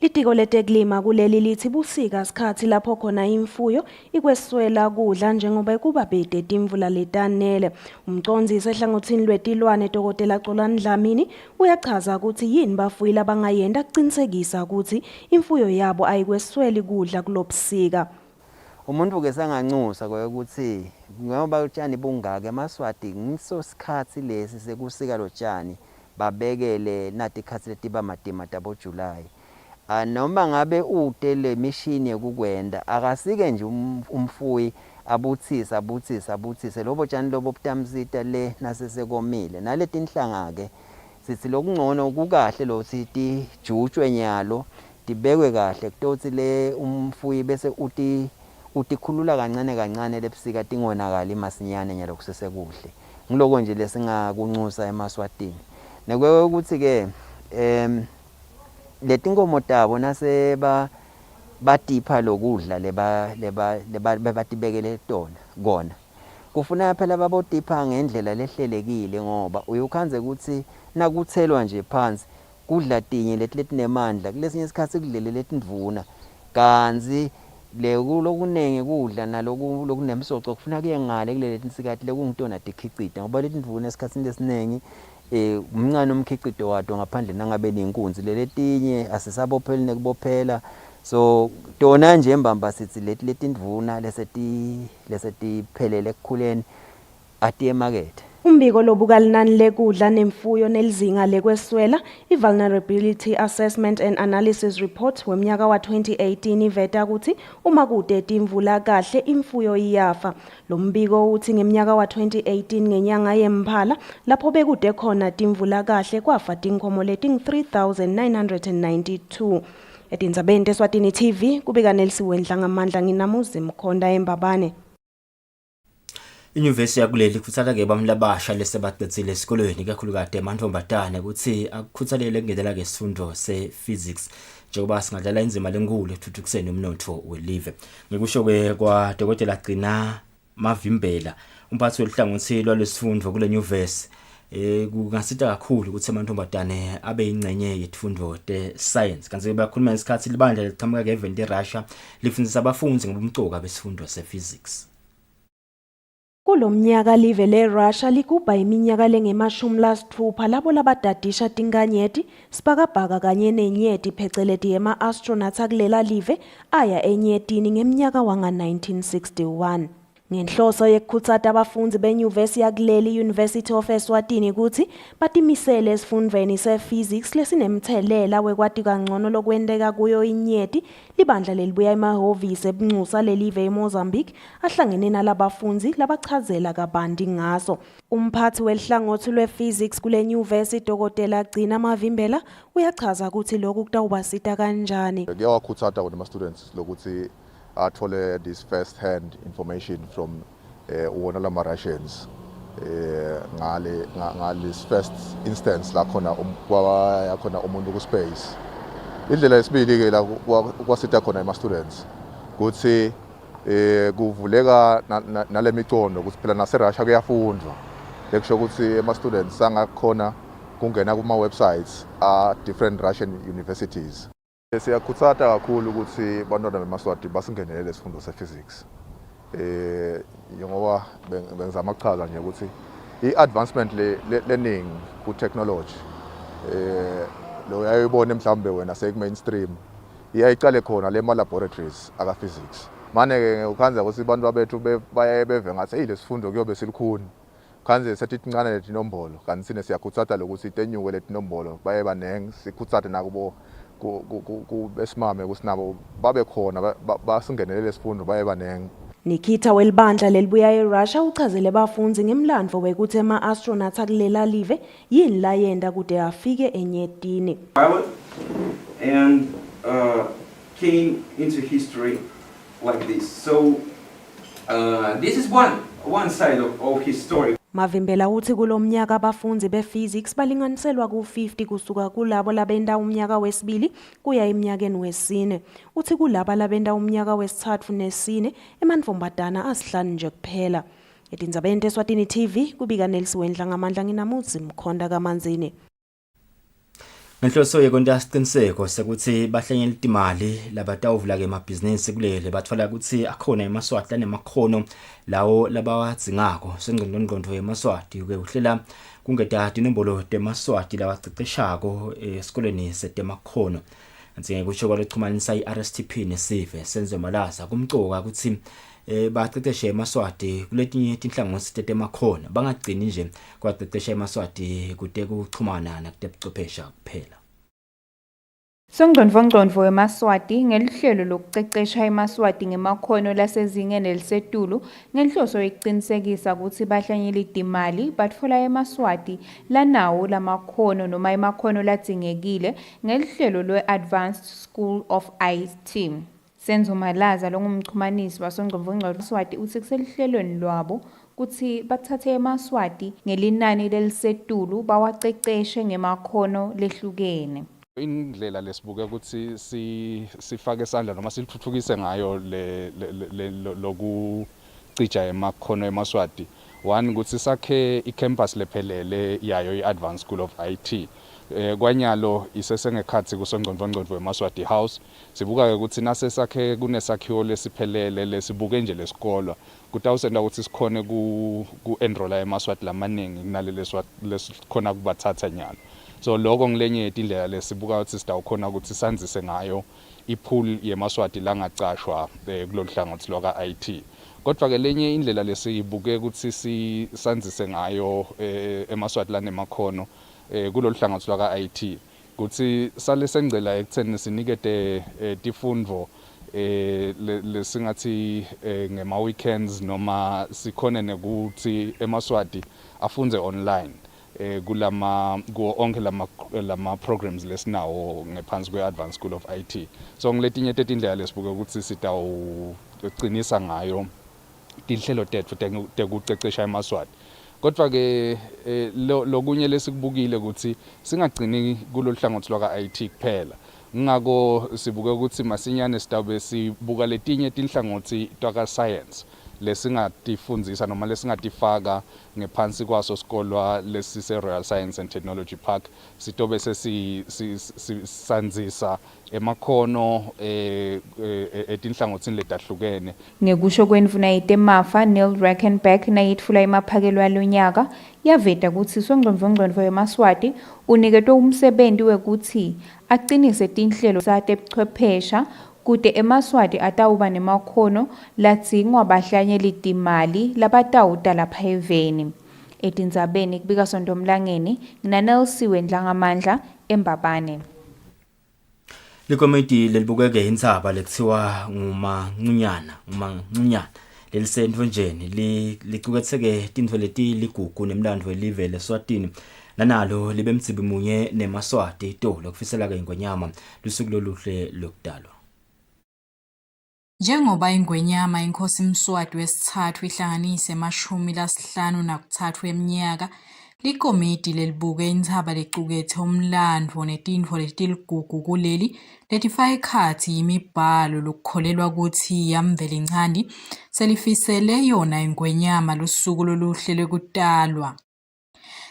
Litiko letekulima kuleli lithi busika sikhathi lapho khona imfuyo ikweswela kudla njengoba kuba bede timvula letanele. Umcondzisi ehlangothini lwetilwane Dr. Ecolani Dlamini uyachaza ukuthi yini bafuyi labangayenda kucinisekisa ukuthi imfuyo yabo ayikwesweli kudla kulobusika. Umuntu ke sangancusa ukuthi ngoba utshani bungaka emaswati ngiso sikhathi lesi sekusika lo tshani babekele nathi ikhathi letiba madima tabo July. Noma ngabe utele machine yokukwenda akasike nje umfuyi abuthise lobo tshani lobo butamzita le nasesekomile naleti inhlanga ke sithi lokungcono kukahle lo sithi jujwe nyalo tibekwe kahle kutothi le umfuyi bese utikhulula kancane kancane lebusika tingonakali masinyane nyalo kusesekuhle ngiloko nje lesingakuncusa emaswatini nekwe ukuthi ke letinkomo tabo nase batipha lokudla lebatibekele tona kona kufuna phela babotipha ngendlela lehlelekile ngoba uyukhanze ukuthi nakuthelwa nje phansi kudla tinye letinemandla kulesinye isikhathi kudlele letindvuna kanzi lokunenge kudla nalokunemsoco kufuna kuye ngale kulele tinsikati lekungitona tikhicita ngoba letindvuna esikhatsini lesinengi umncane umkhicito wato ngaphandle nangabe nenkunzi letinye asisabopheli nekubophela so tona nje mbamba sithi letindvuna leseti phelele ekukhuleni ati emakethe Umbiko lobuka linani lekudla nemfuyo nelizinga lekweswela, i-Vulnerability Assessment and Analysis Report wemnyaka wa-2018 iveta ukuthi uma kude imvula kahle imfuyo iyafa. Lo mbiko uthi ngemnyaka wa-2018 ngenyanga yeMphala lapho bekude khona imvula kahle kwafa tinkomo leti-3,992. Etindzabeni teSwatini TV kubika Nelsiwendla ngamandla nginamuzi Mkhonda eMbabane. Inyuvesi yakuleli ikhuthazela ke bami labasha lesebaqedile esikolweni kakhulukazi emantombazane ukuthi akukhuthalele ukungenela ke isifundo se-physics njengoba singadlala inzima lenkulu ekuthuthukiseni umnotho welive. Ngikusho ke kwa Dr. Gcina Mavimbela umphathi welihlangothi lwalesifundo kule nyuvesi kungasita kakhulu ukuthi amantombazane abe ingcenye yesifundo te-science. Kanti bakhuluma ngesikhathi libandla liqhamuka ke event eRussia lifundisa abafundi ngobumcoka besifundo se-physics. Kulomnyaka live leRussia ligubha iminyaka lengema-60 labo labadadisha tinkanyeti, sibhakabhaka kanye nenyeti pheceleti yema-astronauts akulela live aya enyetini ngemnyaka wanga-1961. Ngenhloso yekukhutsata abafundi benyuvesi yakuleli University of Eswatini ukuthi batimisele esifundweni se-physics lesinemthelela wekwati kangcono lokwenteka kuyo inyeti, libandla lelibuya emahhovisi ebuncusa lelive eMozambique ahlangene nalabafundi labachazela kabanti ngaso. Umphathi welihlangothi lwe-physics kule nyuvesi Dr. Gcina Mavimbela uyachaza ukuthi lokhu kutawubasita kanjani. Kuyawakhutsata wona ama-students lokuthi athole this first hand information from wona lama Russians ngale first instance la khona yakhona umuntu ku space. Indlela yesibili ke la kwasita khona ama students ukuthi kuvuleka nalemicondo ukuthi phela nase Russia kuyafundwa lekusho ukuthi ama students angakhona kungena kuma websites a different Russian universities. Siyakhutsata kakhulu ukuthi bantwana bemaswati basingenelele isifundo se-physics. Ngoba bengizama ukuchaza nje ukuthi i-advancement learning ku-technology lo yayibona mhlawumbe wena sekumainstream iyayiqale khona le ma-laboratories aka-physics. Mane-ke ukhanza ukuthi abantu bethu bayaye beve ngathi hey lesifundo kuyobe silikhuni khanze sethi tincane letinombolo kanti sine siyakhutsata lokuthi itenyuke letinombolo baye banenge sikhutsate nakubo besimame kusinabo babe khona basingenelele isifundo baye banenge. Nikita welibandla lelibuya eRussia uchazele bafundi ngemlandvo wekuthi ama-astronauts akulela live yini la yenda kude afike enyetini. Pilot and came into history like this. So this is one side of his story. Mavimbela uthi kulomnyaka abafundi be-physics balinganiselwa ku-50 kusuka kulabo labenda umnyaka wesibili kuya eminyakeni wesine. Uthi kulaba labenda umnyaka wesithathu nesine emantfombadana asihlanu nje kuphela. Etindzabeni teSwatini TV kubika Nelsiwendla ngamandla nginamuzi Mkhonda kaManzini. Ngenhloso yekonta isiqiniseko sekuthi bahlanyela imali labatawuvula ke emabhizinisi kulele bathola ukuthi akhona emaswati lanemakhono lawo labawadzingako sengqondongqondo yemaswati ke uhlela kungeda inombolo temaswati labaceceshako esikoleni setemakhono. Anti kusho kwalochumanisa iRSTP nesive senzo malaza kumcoka ukuthi baceceshe emaswati kuletinye tinhlangothi tetemakhono bangagcini nje kwacecesha emaswati kude kuchumana nakutebuchwephesha kuphela. Songqondvo wemaswati ngelihlelo lokucecesha emaswati ngemakhono lasezingeni elisetulu ngenhloso yokuqinisekisa ukuthi bahlanyela imali batfola emaswati lanawo lamakhono noma emakhono ladzingekile ngelihlelo lwe-Advanced School of IT. Senzo Malaza longumchumanisi wasongqondvo Swati uthi kuselihlelweni lwabo ukuthi bathathe emaswati ngelinani lelisetulu bawaceceshe ngemakhono lehlukene. Indlela lesibuke ukuthi sifake isandla noma silithuthukise ngayo lokucija emakhono emaswati. One ukuthi sakhe icampus lephelele yayo i-Advanced School of IT. Kwanyalo isesengekhathi kusongqondvo wemaswati house sibuka ke ukuthi nase sakhe kunesakhiwo lesiphelele lesibuke nje lesikolo kutawusenda ukuthi sikhone ku-enrolla emaswati lamaningi kunaleli lesikhona kubathatha nyalo. So lokho ngilenye indlela lesibuka ukuthi sitawukhona ukuthi sanzise ngayo ipool yemaswati langacashwa kulolu hlangothi lwaka IT. kodwa ke lenye indlela lesiyibuke ukuthi sisanzise ngayo eMaswati la nemakhono kulolu hlangothi lwaka IT ukuthi sale sengcela ekutheni sinikete tifundvo lesingathi ngema weekends noma sikhone nekuthi eMaswati afunde online kuwo onke lama programs lesinawo ngephansi kwe-Advanced School of IT. So ngiletinye tetindlela lesibuke ukuthi sitawucinisa ngayo tinhlelo tetfu tekucecesha eMaswati. Kodwa ke lokunye lesikubukile ukuthi singagcini kulolu hlangothi lwaka IT kuphela. Ngako sibuke ukuthi masinyane sitawube sibuka letinye tinhlangothi twaka science lesingatifundisa noma lesingatifaka ngephansi kwaso sikolwa lesise Royal Science and Technology Park sitobe sesisanzisa emakhono etinhlangothini letahlukene. Ngekusho kwendvuna yetemafa Neil Rackenback nayitfula imaphakelo yalonyaka yaveta ukuthi Songcondvo yeMaswati uniketwe umsebenti wekuthi acinise tinhlelo zatebuchwephesha kute eMaswati atawuba nemakhono ladzingwa bahlanyeli timali labatawuta lapha eveni. Etindzabeni kubika Sontomlangeni nginanelsiwe Ndlangamandla eMbabane. Likomiti lelibukeke indzaba lekuthiwa nguMangcunyana lelisenthonjeni licuketseke tintfo ligugu nemlandvo welive leSwatini lanalo libe mtsibi munye neMaswati tolo kufisela ke Ingwenyama lusuku loluhle lokudalwa. Njengoba Ingwenyama inkosi Mswati wesithathu ihlanganise 53 eminyaka, likomiti lelibuke indzaba lecuketse umlandvo netintfo letiligugu kuleli letifaka ekhatsi yimibhalo lokukholelwa kutsi yamvela incandi selifisele yona Ingwenyama lusuku loluhle lwekutalwa.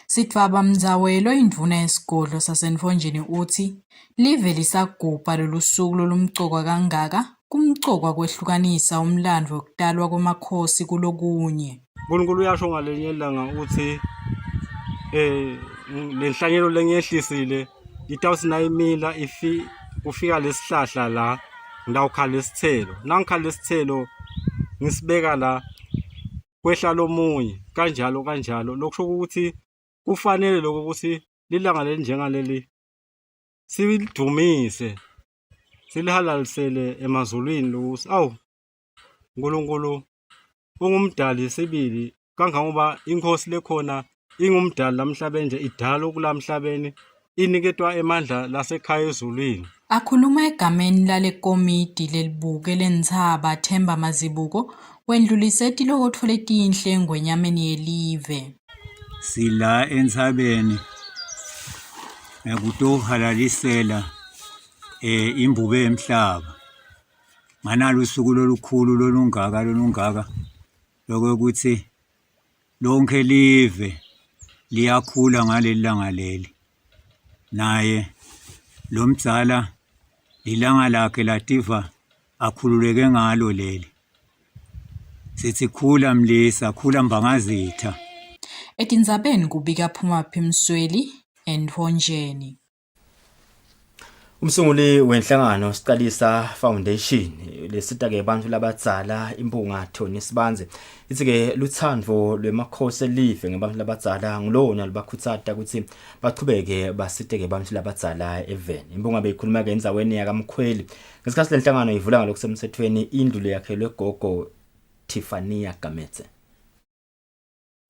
Sitfaba Mdzawelo indvuna yesigodlo sasenthonjeni uthi live lisagubha lolusuku lolumcoka kangaka kumcoka kwehlukanisa umlandvo wokutalwa kwemakhosi kulokunye. uNkulunkulu uyasho ngalenye ilanga uthi lenhlanyelo lengehlisile itawusina imila kufika lesihlahla la ngidawukhala lesithelo nangikhala lesithelo ngisibeka la kwehla lomunye kanjalo lokusho ukuthi kufanele lokho ukuthi lilanga lelinjengaleli sidumise silihalalisele emazulwini lokuthi uNkulunkulu ungumdali sibili kangangoba inkosi lekhona ingumdali lamhlabeni nje idala okulamhlabeni iniketwa emandla lasekhaya ezulwini. Akhuluma egameni lalekomiti lelibuke lendzaba Themba Mazibuko wendlulise tilokotfo letinhle engwenyameni yelive. Sila entsabeni kutohalalisela imbube emhlaba manalo usuku lolukhulu lolungaka lokuthi lonke live liyakhula ngaleli langa leli naye lomdzala lilanga lakhe lativa akhululeke ngalo leli sithi khula Mlisa khula Mbangazitha. Etindzabeni kubika Phumaphi Msweli eNthonjeni. Umsunguli wenhlangano Siqalisa Foundation lesita-ke bantfu labadzala impunga Tony Sibanze ithi-ke lutsandvo lwemakhosi elive ngebantfu labadzala ngulona lubakhutsata ukuthi bachubeke basite-ke bantfu labadzala eveni. Impunga beyikhuluma-ke endzaweni yakamkhweli ngesikhathi lenhlangano ivula ngalokusemthethweni indlu yakhelwe gogo Tiffany Gametse.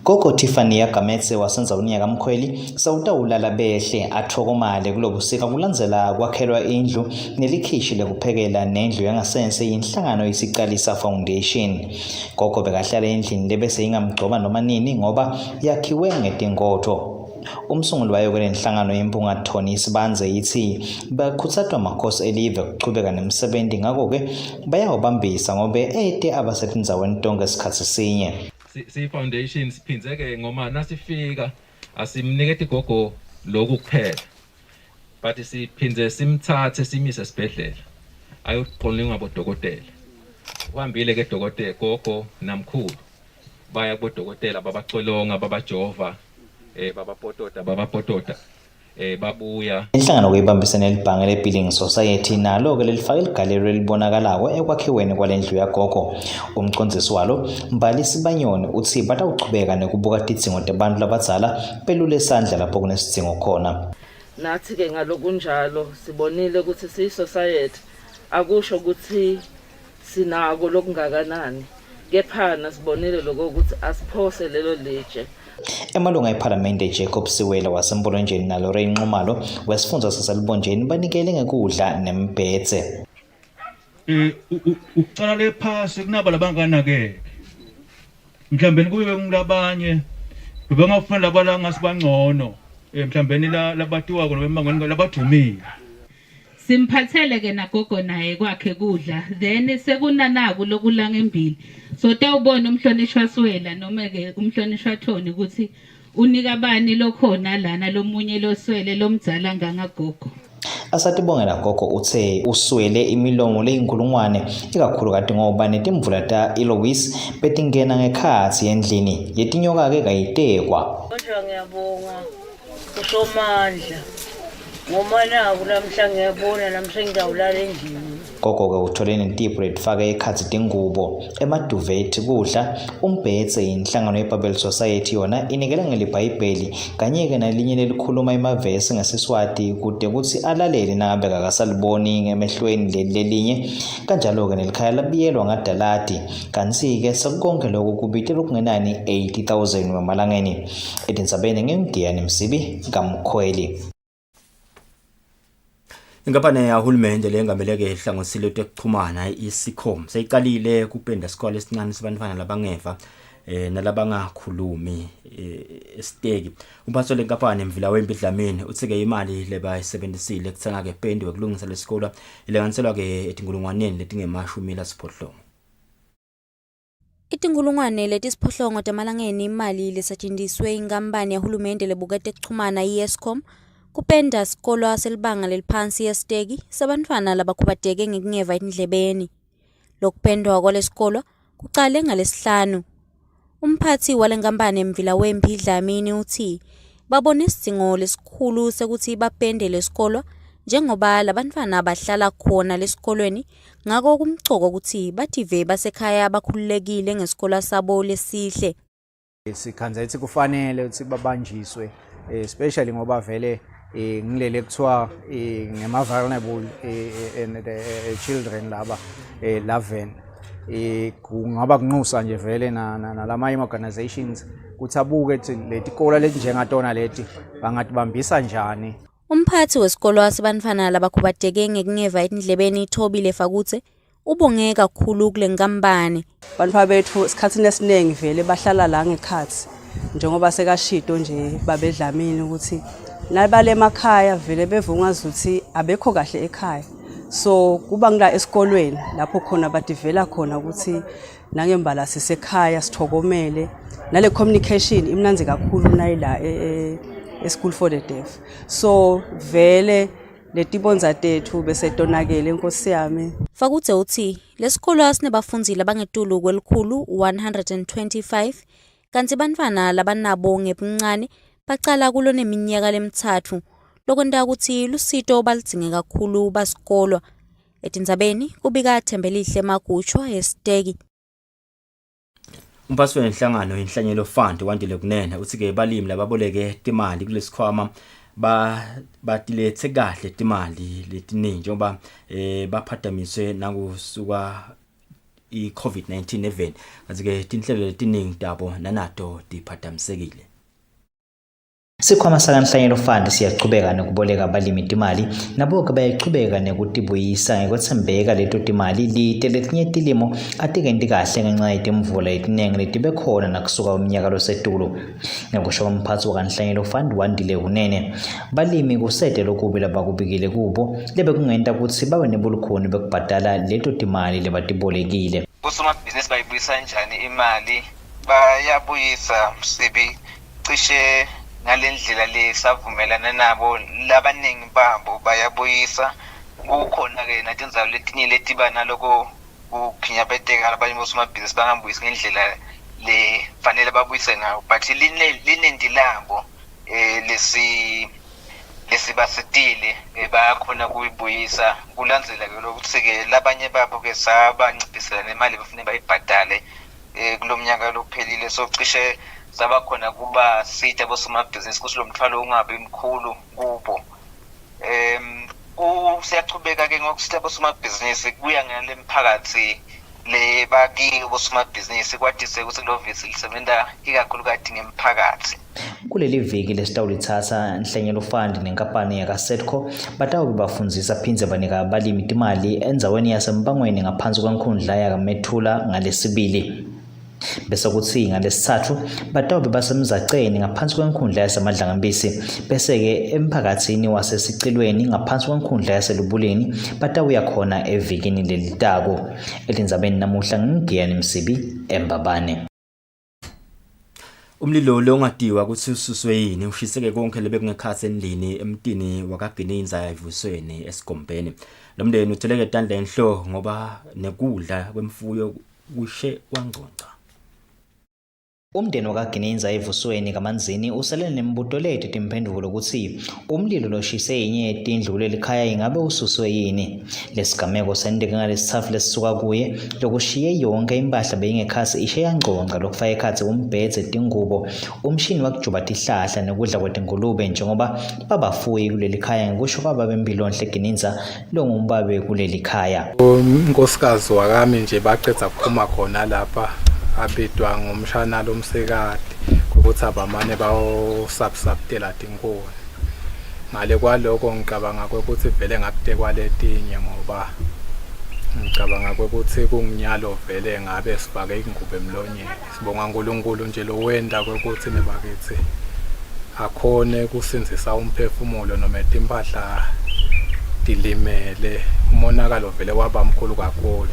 Gogo Tiffany Gametse wasendzaweni yakamkhweli sawutawulala behle athokomale kulobusika kulandzela kwakhelwa indlu nelikhishi lekuphekela nendlu yangasense yinhlangano yesiqalisa Foundation. Gogo bekahlala endlini lebese ingamgcoba noma nini ngoba yakhiwe ngetinkotho. Umsunguli wayo kwenhlangano yempunga Tony Sibanze yithi bakhutsatwa amakhosi elive kuchubeka nemsebenti ngako-ke bayawubambisa ngobe ete abasetindzaweni tonke esikhatsi sinye. Si-foundation siphinzeke ngoma nasifika asimniketi gogo lokhu kuphela but siphinze simthathe simise esibhedlela ayoqonqa ngabodokotela. Uhambile ke dokotela gogo namkhulu baya kubodokotela babaxolonga babajova babapotota babuya. Inhlangano kuyibambisene elibhange le-Building Society nalo-ke lelifake igalelo elibonakalako ekwakhiweni kwalendlu yagogo. Umcondzisi walo Mbalisi Banyoni uthi batawuchubeka nekubuka tidzingo tabantu labadzala belule isandla lapho kunesidzingo khona. Nathi-ke ngalokunjalo sibonile ukuthi siyi-society akusho ukuthi sinako lokungakanani, kephana sibonile lokho ukuthi asiphose lelo litshe. Emalunga ePhalamende Jacob Siwela wasembulonjeni naLorraine Nxumalo wesifundza saselibonjeni banikele ngekudla nembhedze. Ukucala lephasi kunaba labanganake. Mhlawumbe kube ngilabanye bebangafuna labalanga sibangcono. Mhlawumbe labatiwa ngoba labadumile. Simphathele ke nagogo naye kwakhe kudla then sekunanaku lokulanga embili so tawubona umhlonishwa Swela noma ke umhlonishwa Thoni ukuthi unika bani lokhona lana lomunye loswele lomdzala ngangagogo. Asatibongela gogo uthe uswele imilomo leyinkulungwane ikakhulu kade ngoba netimvula ta Eloise betingena ngekhatsi endlini yetinyoka ke kayitekwa. Kodwa ngiyabonga uSomandla ngomana kulamhla ngiyabona namhla ngidawulala endlini. Gogo ke uthole nentipho letfake ekhatsi tingubo emaduvet kudla umbhedze. Inhlangano yeBible Society yona inikela ngelibhayibheli kanye ke nalinye lelikhuluma emavesi ngesiswati kude kuthi alalele nangabe akasaliboni ngemehlweni lelinye. Kanjalo ke nelikhaya labiyelwa ngadalati kanti ke sekonke lokho kubite lokungenani 80,000 wemalangeni. Edindzabeni ngimdiyani Msibi kaMkhweli. Inkampani yahulumende lengameleke ehlanganisile yokuxhumana iSicom seyiqalile kupenda isikole esincane sabantwana labangeva nalabangakhulumi esiteki. Umphathi lenkampani Mvila Wempi Dlamini uthike imali lebayisebenzisile kuthenga ke pendi wekulungisa lesikole ilenganiselwa ke etingulungwaneni letingemashumi lasiphohlongo. Itingulungwane letisiphohlongo tamalangeni imali lesetshenziswe inkampani yahulumende lebukete kuxhumana iEscom kupenda sikolo selibanga leliphansi yesiteki sabantwana labakhubateke ngekungeva endlebeni. Lokupendwa kwalesikolo kuqale ngalesihlanu. Umphathi walenkampani Mvila Wempi Dlamini uthi babone isidingo lesikhulu sekuthi bapende lesikolo njengoba labantwana bahlala khona lesikolweni ngako kumchoko ukuthi bative basekhaya bakhululekile ngesikolo sabo lesihle. Sikhanza ukuthi kufanele ukuthi babanjiswe especially ngoba vele ngilele kuthiwa ngema vulnerable children laba 11 kungaba kunxusa nje vele nalamanye organizations ukuthi abuke ukuthi letikolo leti njengatona leti bangatibambisa njani. Umphathi wesikolo wasebantwana labakhubateke ngekungeva endlebeni Thobile Fakutse ubonge kakhulu kule nkampani. Bantwana bethu isikhathini esiningi vele bahlala la ngekhathi njengoba sekashido nje babedlamini ukuthi nabale emakhaya vele bevungaza ukuthi abekho kahle ekhaya. So kuba ngila esikolweni lapho khona badivela khona ukuthi nangembala sisekhaya sithokomele nale communication imnanzi kakhulu nayila e-school for the deaf. So vele letibonza tethu bese tonakele Nkosi yami. Fakutse uthi lesikolo asinebafunzi labangetulu kwelikhulu 125 kanti bantwana labanabo ngebuncane bacala kulo neminyaka lemithathu lokwenta ukuthi lusito balidzinge kakhulu basikolwa. Etindzabeni kubika Thembelihle Maguchwa esiteki. Umphathi wenhlangano inhlanyelo fund wandile kunene uthi ke balimi lababoleke timali kulesikhwama batilethe kahle timali letiningi njengoba baphadamiswe nakusuka iCovid-19 event kanti ke tinhlelo letiningi tabo nanato diphadamisekile. Sikhwama sakanhlanyelo fund siyachubeka nokuboleka abalimi timali nabo ke bayachubeka nekutibuyisa ngekwethembeka leto timali lite letinye tilimo atikenti kahle ngenxa yetimvula etinenge letibe khona nakusuka umnyaka losetulu. Ngekusho komphathi wakanhlanyelo fund wandile kunene balimi kusete lokubi labakubikile kubo lebe kungenta ukuthi babe nebulukhuni bekubhadala leto timali lebatibolekile. Osomabhizinisi bayibuyisa kanjani imali? Bayabuyisa Msibi cishe ngalendlela lesavumelana nabo labaningi babo bayabuyisa. Kukhona ke natindzalo letinye letiba naloko ukhinyabeteka labanye bosomabhizinisi bangabuyisi ngendlela lefanele babuyise ngayo but linendi labo lesibasitile bayakhona kuyibuyisa kulandzela ke lokuthi ke labanye babo ke sabanciphisela nemali bafune bayibhadale kulomnyaka lophelile so cishe sabakhona kuba sitha bosomabhizinisi kusilo mthwalo ungabe imkhulu kubo siyachubeka ke ngokusitha bosomabhizinisi kuya ngale mphakathi le bakiyo bosomabhizinisi kwadise ukuthi lovisi lisebenza ikakhulukazi ngemphakathi. Kuleli viki lesitawulithatha Nhlenyelo Fund nenkampani yakaSetco batawube bafundzisa phindze banika abalimi timali endzaweni yasempangweni ngaphansi kwenkhundla yakaMethula ngalesibili. Bese kutsi ngalesithathu batawube basemzaceni ngaphansi kwenkhundla yaseMadlangambisi bese-ke emphakatsini wasesicilweni ngaphansi kwenkhundla yaselubuleni batawuya khona evikini lelitako. Elindzabeni namuhla ngingiyani Msibi eMbabane. Umlilo lo ongadiwa kuthi ususwe yini ushiseke konke lebe kungekhathi endlini emtini wakaGininza evusweni eSigombeni. Lo mndeni utheleke tandla enhlo ngoba nekudla kwemfuyo kushe wangconca. Umndeni wakaGininza evusweni kaManzini usele nembuto lethu timphendulo ukuthi umlilo loshise inye yetindlu kuleli khaya ingabe ususwe yini. Lesigameko sendeke ngalesithathu lesisuka kuye lokushiye yonke impahla beyingekhasi ishe yangconca lokufaka ekhatsi umbhedze, tingubo, umshini wakujuba tihlahla nekudla kwetingulube njengoba babafuyi kuleli khaya ngikusho kwaba bempilonhle Gininza longumbabe kuleli khaya. Unkosikazi wakami nje baqedza kuphuma khona lapha abidwa ngomshana lomsekade ukuthi abamane bawusubsubtela tinkuni. Ngale kwaloko ngicabanga ukuthi vele ngakutekwa letinye ngoba ngicabanga ukuthi kunginyalo vele ngabe sifake ingubo emlonyeni. Sibonga uNkulunkulu nje lo wenda ukuthi nebakithi akhone kusinzisa umphefumulo noma impahla dilimele. Umonakalo vele waba mkhulu kakhulu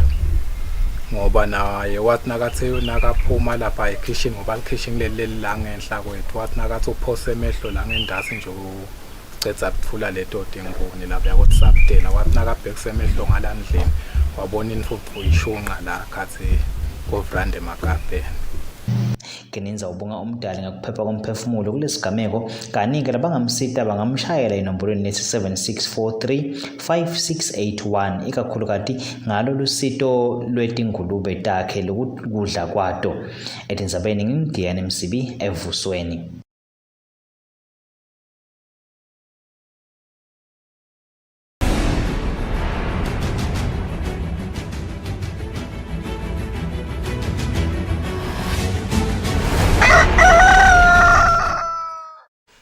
ngoba naye wathi nakathe nakaphuma lapha ekitchen ngoba ikitchen leli la ngenhla kwethu wathi nakathi uphose emehlo la ngendasi nje ucetha kuthula leto tinkuni lapha yakuthi sabtela wathi nakabhekise emehlo ngalandleni wabona infufu ishunqa la khathi kovrande magabheni. Gininza ubonga umdali ngokuphepha komphefumulo kulesigameko kaningi labangamsita bangamshayela inombolweni lesi 76435681 ikakhulukati ngalo lusito lwetingulube takhe lokudla kwato. Etindzabeni ngingiyani Msibi evusweni.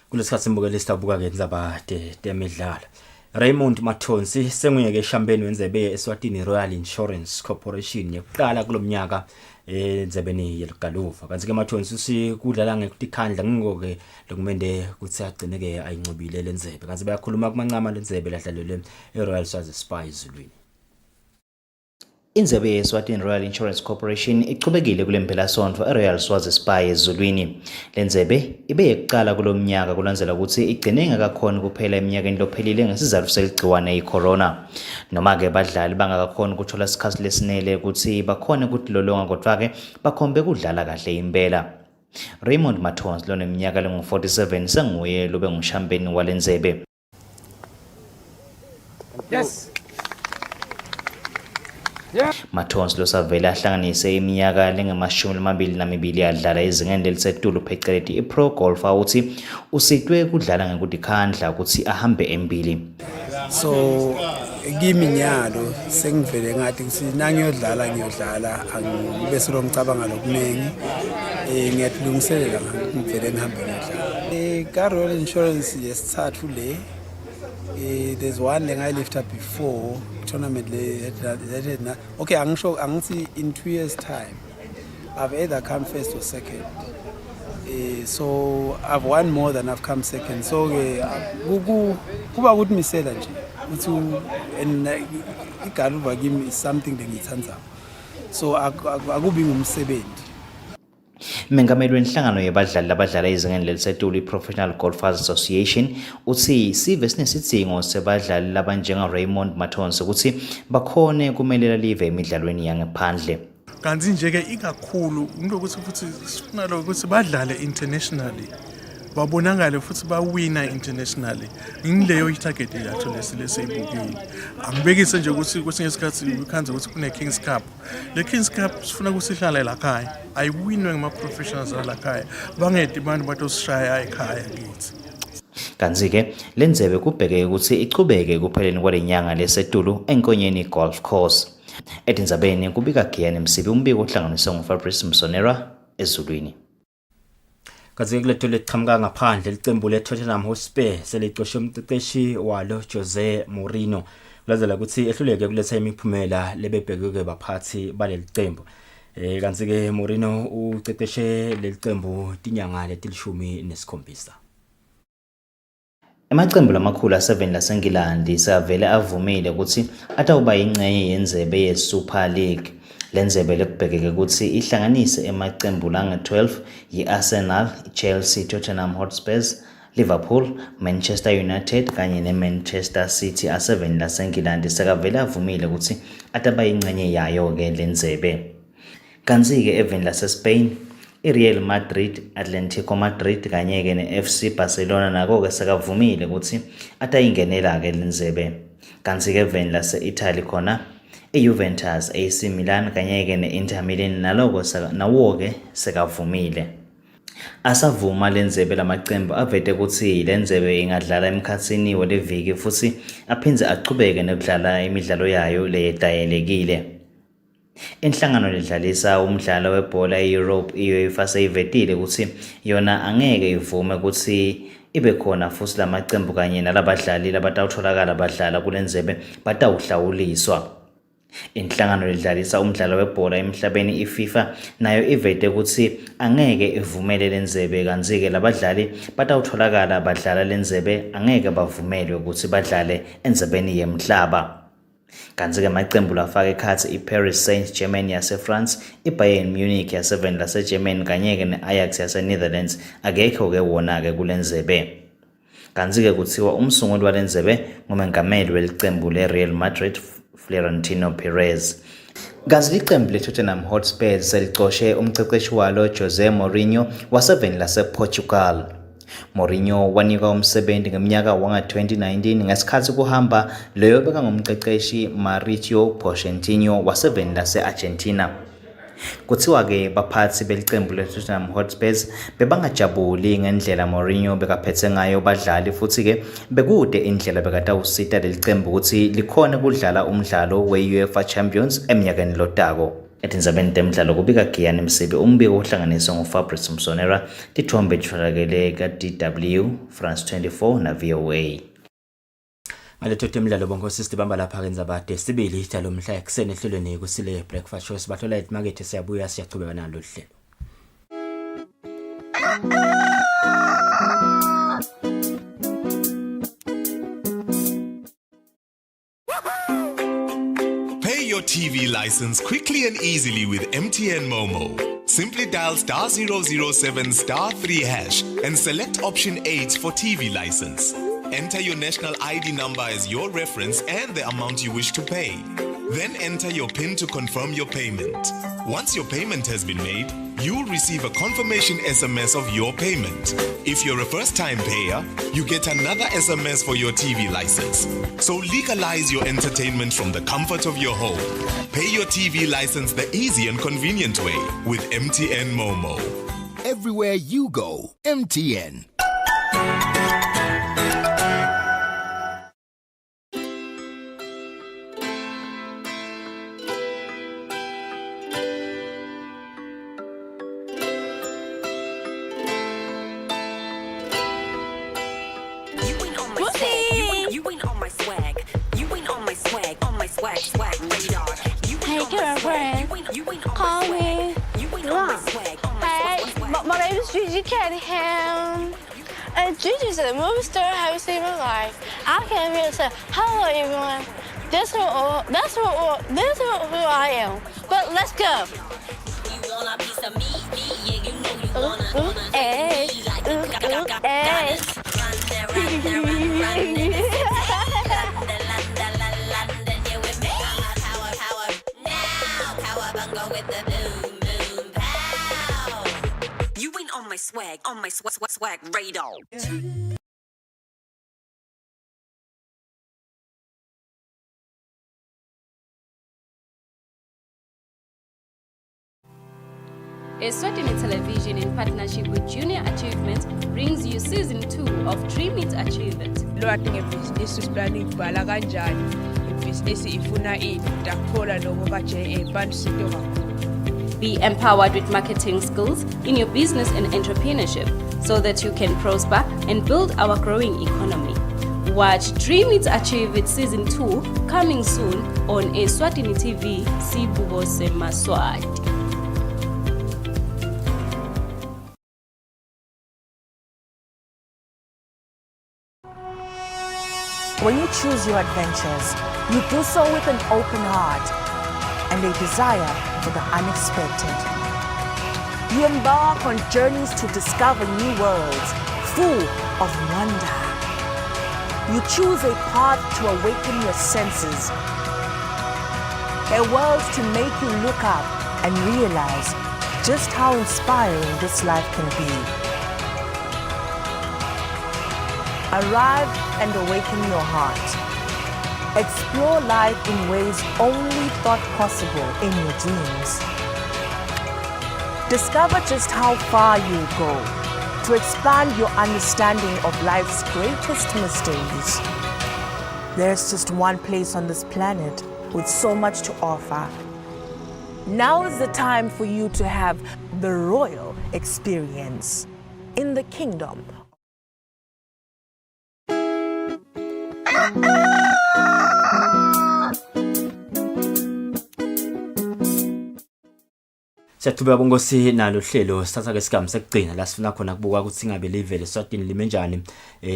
Kulesikhathi simbukele sitabuka ke indzaba temidlalo. Raymond Mathonsi senguyeke eshambeni wenzebe Eswatini Royal Insurance Corporation yokuqala kulomnyaka endzebeni yeligaluva. Kanti ke Mathonsi usikudlala ngekutikhandla ngikoke lokumende kuthi agcineke ayincibile lenzebe. Kanti bayakhuluma kumancama lenzebe ladlalelwe eRoyal Swazi Spa ezulwini. Indzebe yeSwatini Royal Insurance Corporation ichubekile kulempelasonto eRoyal Swazi Spa ezulwini. Lenzebe ibe yekuqala kulomnyaka kulandzela ukuthi igcine ngakakhona kuphela eminyakeni lophelile ngesizatfu seligciwane icorona. Noma ke badlali bangakakhona ukuthola isikhathi lesinele ukuthi bakhone ukutilolonga kodwa ke bakhombe kudlala kahle impela. Raymond Mathonsi loneminyaka lengu-47 senguye lobe ngushampiyoni walenzebe. Yes. Mathonsi losavela ahlanganise iminyaka lengama-22 yadlala ezingeni lelisetulu pheceleti iPro Golf awuthi usitwe kudlala ngekudikhandla ukuthi ahambe embili. So kimi nyalo sengivele ngathi ukuthi ngiyodlala angibe silomcabanga lokuningi ngiyadlungiselela ngivele ngihambe ngiyodlala. Ka Royal Insurance yesithathu le there's one thing I lifted up before tournament okay angithi in 2 years time I've either come first or second, so I've won more than I've come second, so kuba ukuthi misela nje ukuthi and igaluva kimi is something lengithandayo, so akubi ngumsebenzi. Mengameli wenhlangano yabadlali labadlala ezingeni lelisetulu iProfessional Golfers Association uthi sive sinesidingo sebadlali labanjenga Raymond Mathonsi ukuthi bakhone kumelela live emidlalweni yangephandle. Kanti nje ke ikakhulu into ukuthi futhi sifuna ukuthi badlale internationally babonakale futhi bawina internationally ngileyo itarget yatho lesibukile angibekise nje ukuthi kwesinye isikhathi ukhanze ukuthi kune Kings Cup le Kings Cup sifuna ukusihlala la khaya ayiwinwe ngama professionals la khaya bangedi abantu batosishaya ekhaya kithi. Kanti-ke le ndzebe kubheke ukuthi ichubeke kupheleni kwalenyanga lesetulu enkonyeni golf course. Etindzabeni kubika Giyani Msibi umbiko ohlanganiswe nguFabrice Msonera ezulwini. Kazi kuletho leqhamuka ngaphandle licembu leTottenham Hotspur selicoshe umqeqeshi walo Jose Mourinho kulazela ukuthi ehluleke kuletha imiphumela lebebhekwe baphathi baleli qembu. Kanti ke Mourinho uqeqeshe leli qembu tinyanga letilishumi nesikhombisa. Amaqembu lamakhulu a7 laseNgilandi savele avumile ukuthi atawuba ingcenye yendzebe yeSuper League. Lenzebe lekubhekeke ukuthi ihlanganise emaqembu lange-12 yi-Arsenal, Chelsea, Tottenham Hotspur, Liverpool, Manchester United kanye neManchester City a7 laseNgilandi sekavele avumile ukuthi ataba ingcenye yayo-ke lenzebe. Kanti-ke even laseSpain, iReal Madrid, Atletico Madrid kanye-ke ne-FC Barcelona nako-ke sekavumile ukuthi atayingenela-ke lenzebe. Kanti-ke even lase-Italy khona Juventus, AC Milan kanye-ke ne-Inter Milan nawo-ke sekavumile. Asavuma lenzebe lamaqembu avete ukuthi lenzebe ingadlala emkhatsini waleviki futhi aphindze aqhubeke nokudlala imidlalo yayo leyetayelekile. Inhlangano ledlalisa umdlalo webhola eEurope UEFA seyivetile ukuthi yona angeke ivume ukuthi ibe khona futhi lamaqembu kanye nalabadlali labatawutholakala badlala kulenzebe batawuhlawuliswa. Inhlangano ledlalisa umdlalo webhola emhlabeni iFIFA nayo ivete ukuthi angeke ivumele lenzebe kanzi-ke labadlali batawutholakala badlala lenzebe angeke bavumelwe ukuthi badlale enzebeni yemhlaba. Kanti-ke amaqembu lafaka ekhathi iParis Saint-Germain yaseFrance, iBayern Munich yase7 laseGermany kanye-ke ne-Ajax yaseNetherlands akekho-ke wona-ke kulenzebe. Kanti-ke kuthiwa umsunguli walenzebe ngumengameli welicembu leReal Madrid Florentino Perez. Kanti iqembu leTottenham Hotspur selicoshe umqeqeshi walo Jose Mourinho wase7 lasePortugal. Mourinho wanikwa umsebenzi ngeminyaka wanga-2019 ngesikhathi kuhamba leyo beka ngumqeqeshi Mauricio Pochettino wase7 lase-Argentina. Kuthiwa-ke baphathi belicembu leTottenham Hotspur bebangajabuli ngendlela Mourinho bekaphethe ngayo badlali futhi-ke bekude indlela bekatawusita lelicembu ukuthi likhone kudlala umdlalo we-UEFA Champions eminyakeni lotako. Etindzabeni temidlalo kubika Giyani Msibi umbiko ohlanganiswe nguFabrice Msonera tithombe litfolakele ka-DW, France 24 na VOA. Ngaletho temidlalo bonke sister bamba lapha kendzaba desibili ithalo mhla ekseni ehlelweni kusile breakfast show sibathola emarket siyabuya siyachubeka nalo hlelo. Pay your TV license quickly and easily with MTN Momo. Simply dial *007 *3 hash and select option 8 for TV license. Enter your national ID number as your reference and the amount you wish to pay. Then enter your PIN to confirm your payment. Once your payment has been made, you'll receive a confirmation SMS of your payment. If you're a first-time payer, you get another SMS for your TV license. So legalize your entertainment from the comfort of your home. Pay your TV license the easy and convenient way with MTN Momo. Everywhere you go, MTN. Hey girlfriend, call me. Hey, my name's Gigi Callahan. And Gigi's a movie star I haven't seen in my life. I came here to say hello everyone. This is who I am. But let's go. Hey, hey. swag, on my swag radar. Eswatini Television, in partnership with Junior Achievement, brings you season 2 of Dream It, Achieve It. Lwati ngebhizinisi siplan ibhala kanjani, ibhizinisi ifuna ini, ndakuthola lokho ka-JA bandisinto kakhulu. Be empowered with marketing skills in your business and entrepreneurship so that you can prosper and build our growing economy. Watch Dream It, Achieve It season 2 coming soon on Eswatini TV, Sibuko Semaswati. When you choose your adventures, you do so with an open heart and a desire for the unexpected. You embark on journeys to discover new worlds full of wonder. You choose a path to awaken your senses, a world to make you look up and realize just how inspiring this life can be. Arrive and awaken your heart. Explore life in ways only thought possible in your dreams. Discover just how far you'll go to expand your understanding of life's greatest mysteries. There's just one place on this planet with so much to offer. Now is the time for you to have the royal experience in the kingdom. Siyathuba bongosi nalo hlelo sithatha ke sigaba sekugcina la sifuna khona kubuka ukuthi ingabe live leSwatini lime njani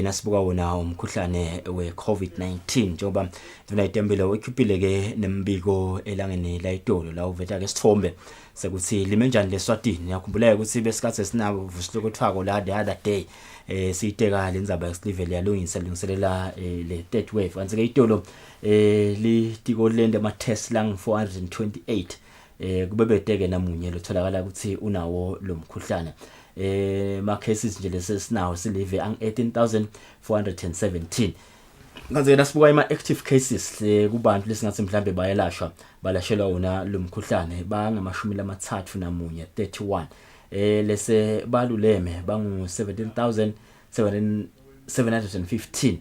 nasibuka wona umkhuhlane we-COVID-19 njengoba ndivuna itembele wekhupile ke nembiko elangeni la itolo la uvetha ke sithombe sekuthi lime njani leSwatini. Yakhumbula ukuthi besikhathi esinabo vusilokothwako la the other day siyiteka lenzaba yesilive lungiselela le third wave kanti ke itolo litiko lende ama test lang 428 kubebeteke namunye lotholakala ukuthi unawo lo mkhuhlane ma cases nje lesinawo silive ang 18417 kanti nasibuka ima active cases kubantu lesingathi mhlambe balashelwa wona lo mkhuhlane bangamashumi lamathathu namunye 31 lese baluleme bangu 17715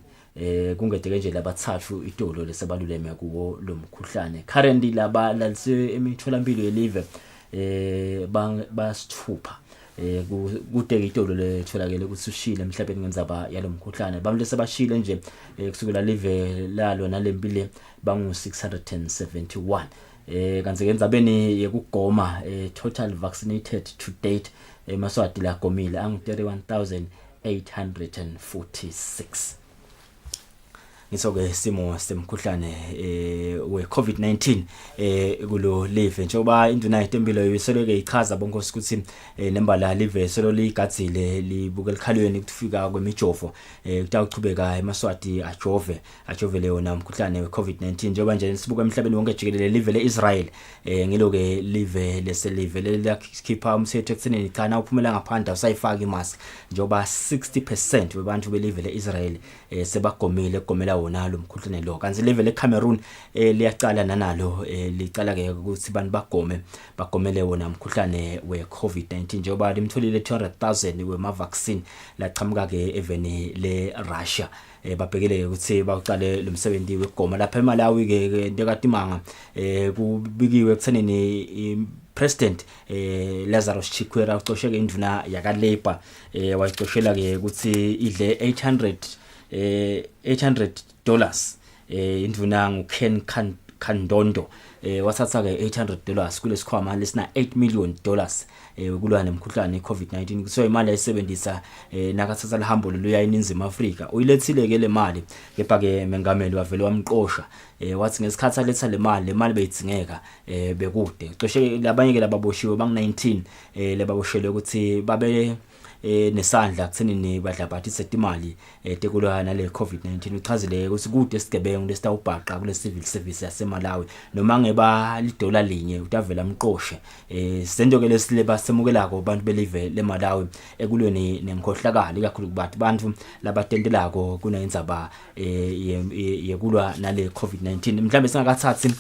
kungedeke nje labathathu itolo lesabaluleme kuwo lo mkhuhlane. Currently laba lalise emitholampilo yelive basithupha kudeke itolo letholakele ukuthi ushile emhlabeni ngenzaba yalo mkhuhlane bamlese bashile nje kusukela live lalo nalempile bangu 671 kanti ngenzabeni yekugoma total vaccinated to date eMaswati la gomile ang 31846. Ngisoke simo semkhuhlane we-COVID-19 kulo live njengoba induna yetempilo yisoleke ichaza bonkosi ukuthi nembala live solo ligadzile libuke likhalweni ukufika kwemijovo kutawuchubeka eMaswati ajove leona umkhuhlane we-COVID-19 njengoba nje sibuka emhlabeni wonke jikelele live leIsrael ngiloke live leselive lelakhipha umthetho ekuthenini cha na uphumela ngaphandle usayifaka imask njengoba 60% webantu belive leIsrael sebagomile gomela wona lo mkhuhlane lo kanti live leCameroon liyacala nanalo licala ke ukuthi bantu bagomele wona umkhuhlane weCovid-19 njengoba limtholile 200,000 wema vaccine laqhamuka ke eveni leRussia babhekele ukuthi baqale lo msebenzi wegoma lapha eMalawi ke ndekatimanga kubikiwe ekuthenini President Lazarus Chikwera ucosheke induna yaka Labour wayicoshela ke ukuthi idle $800 induna nguKen Kandondo wathatha ke $800 kulesikhwama lesina $8 million kulwa nemkhuhlane iCovid-19 kusiwa imali ayisebenzisa nakathatha lihambo loya eNingizimu Afrika uyilethile ke le mali kepha ke mengameli wavele wamqosha wathi ngesikhathi aletha le mali beyidingeka bekude cishe labanye ke lababoshiwe bang 19 lebaboshelwe ukuthi babe nesandla kuthenini badlabhathise imali tekulwa nale COVID-19. Uchazile ukuthi kude isigebengu lesitawubhaqa kule civil service yaseMalawi noma ngeba $1 linye utavela mqoshe sento ke lesile basemukelako abantu belive leMalawi ekulweni nenkhohlakalo ikakhulu kubantu bantu labatentelako kunendzaba yekulwa nale COVID-19. Mhlambe singakathathi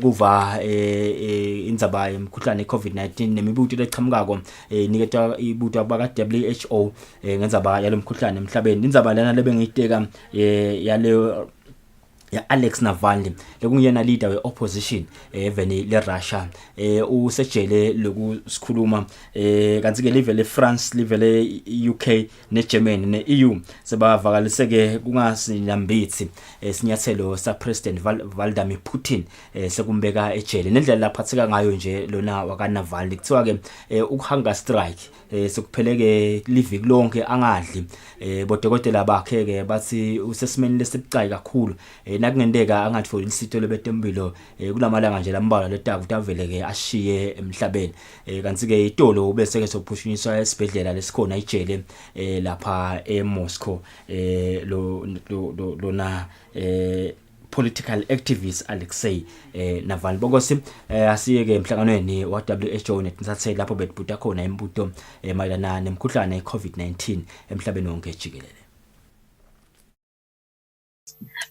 kuva indzaba yemkhuhlane COVID-19 nemibuto leqhamukako niketwa ibuto baka WHO ngendzaba yalomkhuhlane emhlabeni. Indzaba lena lebengiyiteka yale Alex Navalny lekungiyena leader we-opposition eveni le-Russia usejele lokusikhuluma kanti ke live le-France live le-UK ne-Germany ne-EU sebavakaliseke kungasinambithi sinyathelo sa-President Vladimir Putin sekumbeka ejele nendlela laphatheka ngayo nje lona wakaNavalny kuthiwa ke ukuhunger strike sekupheleke liviki lonke angadli bodokotela bakhe ke bathi usesimeni lesibucayi kakhulu nakungendeka angatholi isito lebetempilo kulamalanga nje lambalwa letaku utaveleke ashiye emhlabeni kanti ke itolo bese ke sophushinyiswa esibhedlela lesikhona ijele lapha eMoscow lona political activist Alexei Navalny. Bokosi asiyeke emhlanganweni wa WHO nethathe lapho betbuta khona imbuto mayelana nemkhuhlane COVID-19 emhlabeni wonke jikelele.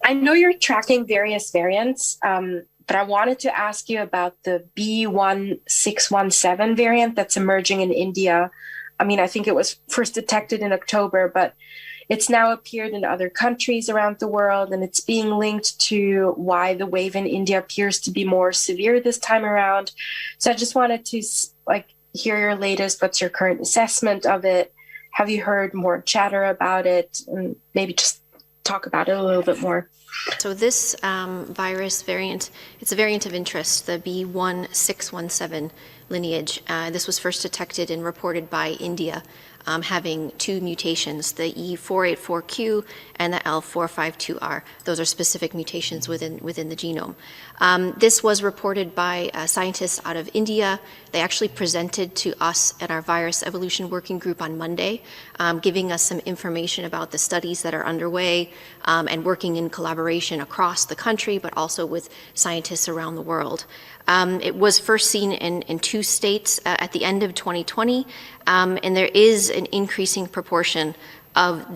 I know you're tracking various variants, but I wanted to ask you about the B1617 variant that's emerging in India. I mean, I think it was first detected in October, but it's now appeared in other countries around the world, and it's being linked to why the wave in India appears to be more severe this time around. So I just wanted to hear your latest. What's your current assessment of it? Have you heard more chatter about it? And maybe just talk about it a little bit more. So this virus variant, it's a variant of interest, the B1617 lineage. This was first detected and reported by India, having 2 mutations, the E484Q and the L452R. Those are specific mutations within the genome. This was reported by scientists out of India. They actually presented to us at our virus evolution working group on Monday, giving us some information about the studies that are underway and working in collaboration across the country, but also with scientists around the world. It was first seen in 2 states at the end of 2020, and there is an increasing proportion of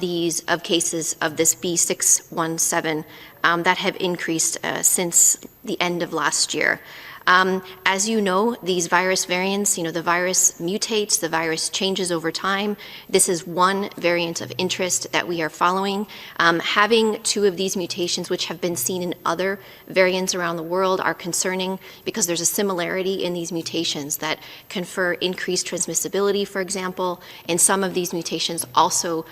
cases of this B617 that have increased since the end of last year. As you know, these virus variants, the virus mutates, the virus changes over time. This is one variant of interest that we are following. Having 2 of these mutations, which have been seen in other variants around the world, are concerning because there's a similarity in these mutations that confer increased transmissibility, for example, and some of these mutations also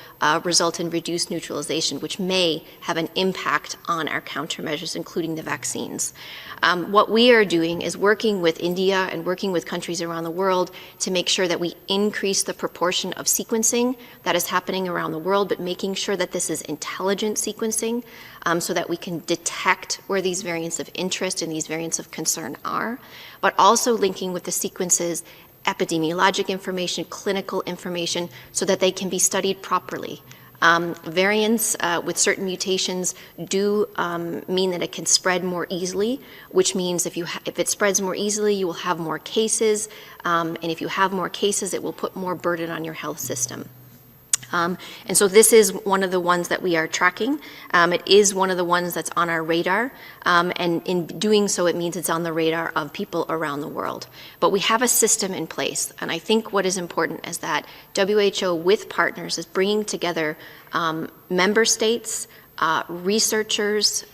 result in reduced neutralization, which may have an impact on our countermeasures, including the vaccines. What we are doing is working with India and working with countries around the world to make sure that we increase the proportion of sequencing that is happening around the world, but making sure that this is intelligent sequencing so that we can detect where these variants of interest and these variants of concern are, but also linking with the sequences epidemiologic information, clinical information, so that they can be studied properly. Variants with certain mutations do mean that it can spread more easily, which means if it spreads more easily, you will have more cases, and if you have more cases, it will put more burden on your health system. And so this is one of the ones that we are tracking. It is one of the ones that's on our radar, and in doing so, it means it's on the radar of people around the world. But we have a system in place, and I think what is important is that WHO, with partners, is bringing together member states, researchers,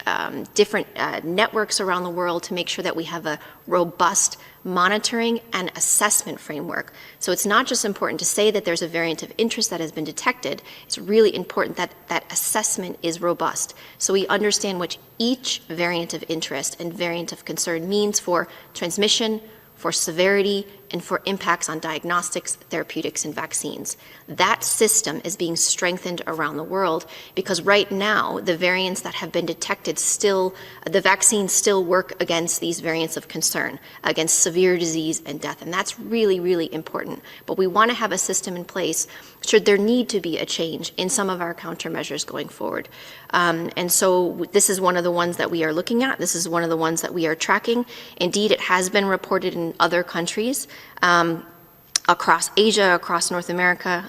different networks around the world to make sure that we have a robust monitoring and assessment framework. So it's not just important to say that there's a variant of interest that has been detected, it's really important that that assessment is robust. So we understand what each variant of interest and variant of concern means for transmission, for severity, and for impacts on diagnostics, therapeutics, and vaccines. That system is being strengthened around the world because right now, the variants that have been detected the vaccines still work against these variants of concern, against severe disease and death, and that's really, really important. But we want to have a system in place should there need to be a change in some of our countermeasures going forward. And so this is one of the ones that we are looking at. This is one of the ones that we are tracking. Indeed, it has been reported in other countries across Asia, across North America,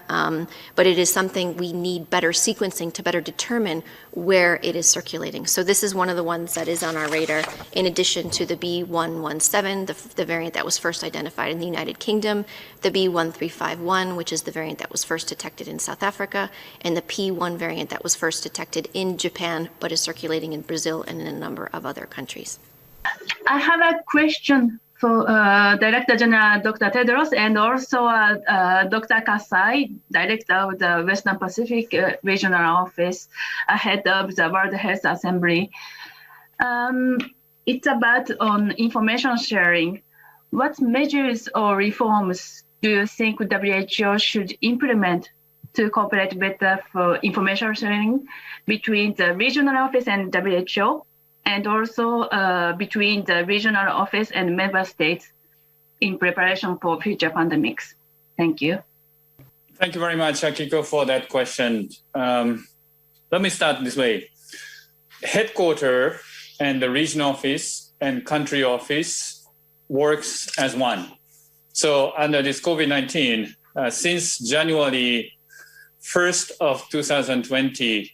but it is something we need better sequencing to better determine where it is circulating. So this is one of the ones that is on our radar, in addition to the B.1.1.7, the variant that was first identified in the United Kingdom, the B.1.351, which is the variant that was first detected in South Africa, and the P.1 variant that was first detected in Japan, but is circulating in Brazil and in a number of other countries. I have a question for Director General Dr. Tedros and also Dr. Kasai, Director of the Western Pacific Regional Office, head of the World Health Assembly. It's about on information sharing. What measures or reforms do you think WHO should implement to cooperate better for information sharing between the regional office and WHO? And also between the regional office and member states in preparation for future pandemics? Thank you. Thank you very much, Akiko, for that question. Let me start this way. Headquarter and the region office and country office works as one. So under this COVID-19, since January 1st of 2020,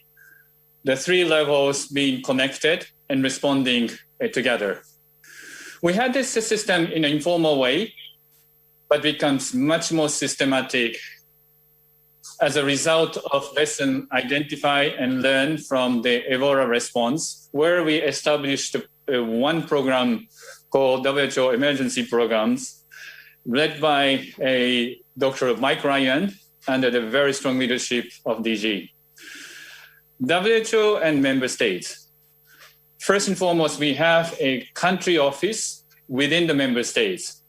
the three levels being connected and responding together. We had this system in an informal way, but becomes much more systematic as a result of lesson identify and learn from the Ebola response, where we established one program called WHO Emergency Programs, led by a Dr. Mike Ryan under the very strong leadership of DG. WHO and member states. First and foremost, we have a country office within the member states.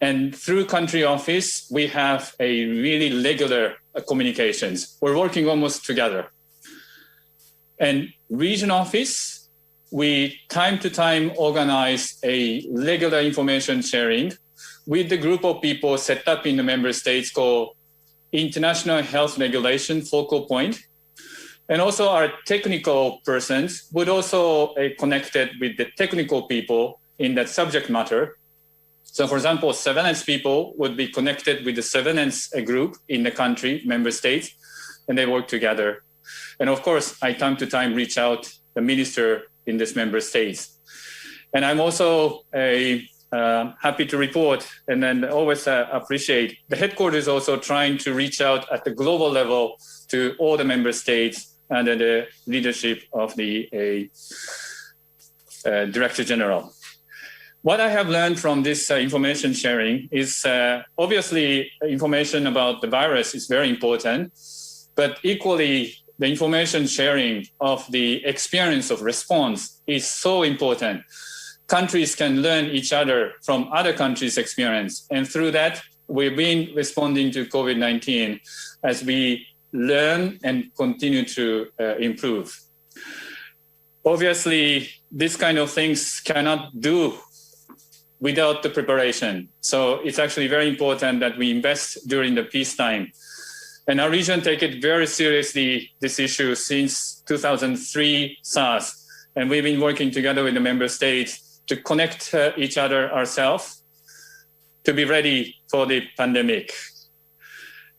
And through country office, we have a really regular communications. We're working almost together. And region office, we time to time organize a regular information sharing with the group of people set up in the member states called International Health Regulation Focal Point. And also our technical persons would also connected with the technical people in that subject matter. So for example, surveillance people would be connected with the surveillance group in the country, member states, and they work together. And of course, I time to time reach out the minister in this member states. And I'm also happy to report and then always appreciate the headquarters also trying to reach out at the global level to all the member states under the leadership of the Director General. What I have learned from this information sharing is obviously information about the virus is very important, but equally the information sharing of the experience of response is so important. Countries can learn each other from other countries' experience. And through that, we've been responding to COVID-19 as we learn and continue to improve. Obviously, this kind of things cannot do without the preparation. So it's actually very important that we invest during the peacetime. And our region take it very seriously, this issue, since 2003 SARS. And we've been working together with the member states to connect each other ourselves to be ready for the pandemic.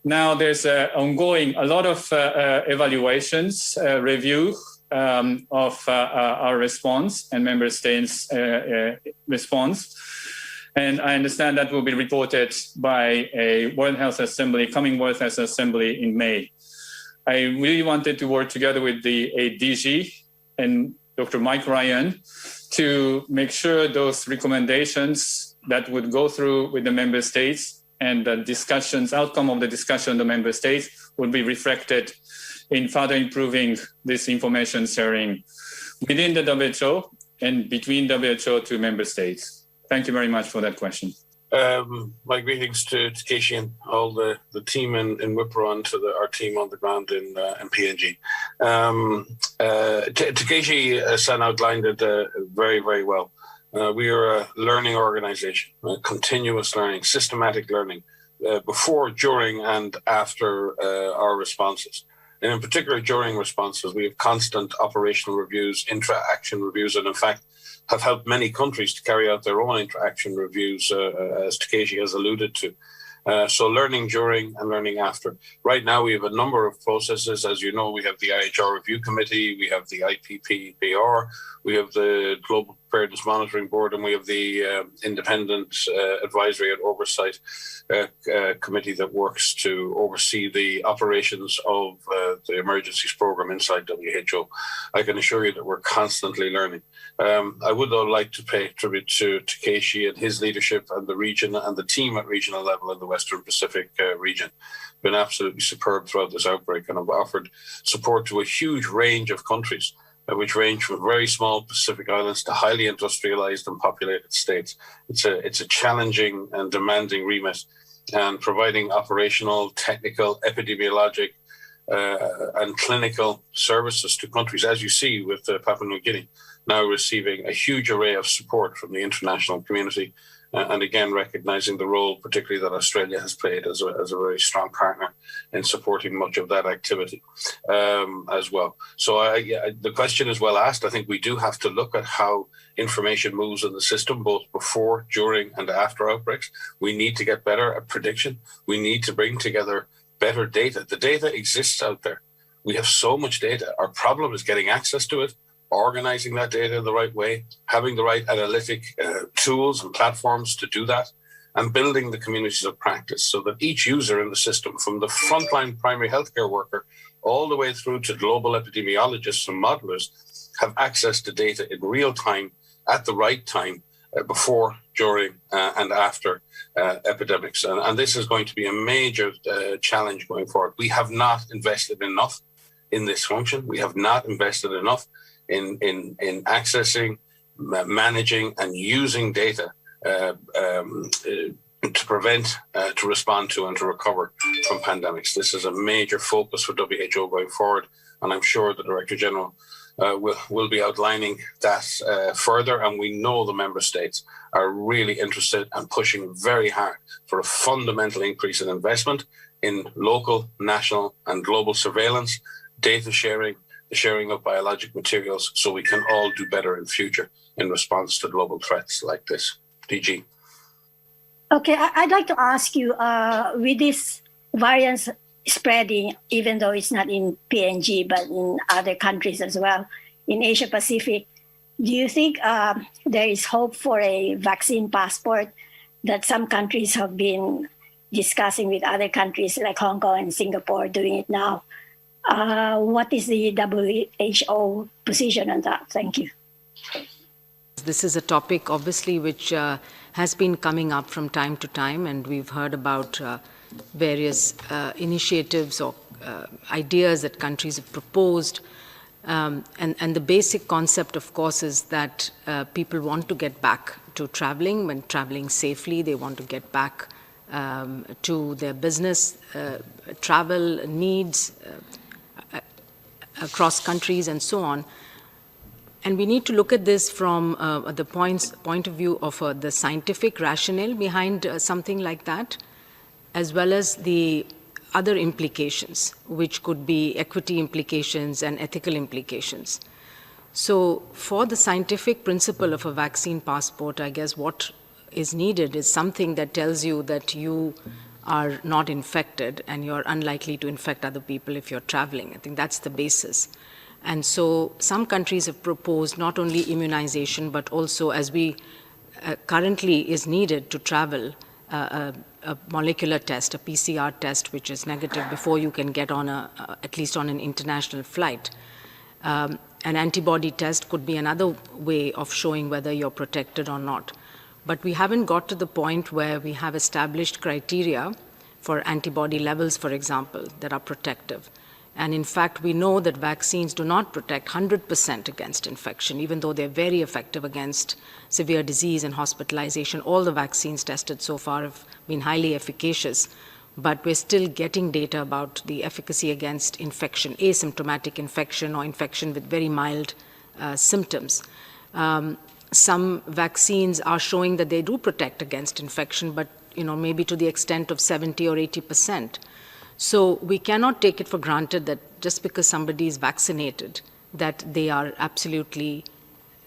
Now there's ongoing a lot of evaluations, review of our response and member states' response. And I understand that will be reported by a World Health Assembly, coming World Health Assembly in May. I really wanted to work together with the DG and Dr. Mike Ryan to make sure those recommendations that would go through with the member states and the discussions, outcome of the discussion of the member states would be reflected in further improving this information sharing within the WHO and between WHO to member states. Thank you very much for that question. My greetings to Takeshi and all the team in Wipro and to our team on the ground in PNG. Takeshi-san outlined it very, very well. We are a learning organization, continuous learning, systematic learning, before, during, and after our responses. And in particular, during responses, we have constant operational reviews, intra-action reviews, and in fact, have helped many countries to carry out their own intra-action reviews, as Takeshi has alluded to. So learning during and learning after. Right now, we have a number of processes. As you know, we have the IHR Review Committee, we have the IPPBR, we have the Global Preparedness Monitoring Board, and we have the Independent Advisory and Oversight Committee that works to oversee the operations of the emergencies program inside WHO. I can assure you that we're constantly learning. I would, though, like to pay tribute to Takeshi and his leadership and the region and the team at regional level in the Western Pacific region. Been absolutely superb throughout this outbreak, and have offered support to a huge range of countries, which range from very small Pacific islands to highly industrialized and populated states. It's a challenging and demanding remit, and providing operational, technical, epidemiologic, and clinical services to countries, as you see with Papua New Guinea, now receiving a huge array of support from the international community, and again recognizing the role particularly that Australia has played as a very strong partner in supporting much of that activity as well. So the question is well asked. I think we do have to look at how information moves in the system, both before, during, and after outbreaks. We need to get better at prediction. We need to bring together better data. The data exists out there. We have so much data. Our problem is getting access to it, organizing that data in the right way, having the right analytic tools and platforms to do that, and building the communities of practice so that each user in the system, from the frontline primary healthcare worker all the way through to global epidemiologists and modelers, have access to data in real time at the right time, before, during, and after epidemics. And this is going to be a major challenge going forward. We have not invested enough in this function. We have not invested enough in accessing, managing, and using data to prevent, to respond to, and to recover from pandemics. This is a major focus for WHO going forward, and I'm sure the Director General will be outlining that further. And we know the member states are really interested and pushing very hard for a fundamental increase in investment in local, national, and global surveillance, data sharing, the sharing of biologic materials, so we can all do better in future in response to global threats like this. DG. Okay, I'd like to ask you, with this variants spreading, even though it's not in PNG, but in other countries as well, in Asia Pacific, do you think there is hope for a vaccine passport that some countries have been discussing with other countries like Hong Kong and Singapore doing it now? What is the WHO position on that? Thank you. This is a topic, obviously, which has been coming up from time to time, and we've heard about various initiatives or ideas that countries have proposed. And the basic concept, of course, is that people want to get back to traveling. When traveling safely, they want to get back to their business, travel needs across countries and so on. And we need to look at this from the point of view of the scientific rationale behind something like that, as well as the other implications, which could be equity implications and ethical implications. So for the scientific principle of a vaccine passport, I guess what is needed is something that tells you that you are not infected and you're unlikely to infect other people if you're traveling. I think that's the basis. And so some countries have proposed not only immunization, but also, as we currently is needed to travel, a molecular test, a PCR test, which is negative before you can get on at least on an international flight. An antibody test could be another way of showing whether you're protected or not. But we haven't got to the point where we have established criteria for antibody levels, for example, that are protective. And in fact, we know that vaccines do not protect 100% against infection, even though they're very effective against severe disease and hospitalization. All the vaccines tested so far have been highly efficacious, but we're still getting data about the efficacy against infection, asymptomatic infection or infection with very mild symptoms. Some vaccines are showing that they do protect against infection, but maybe to the extent of 70 or 80%. So we cannot take it for granted that just because somebody is vaccinated, that they are absolutely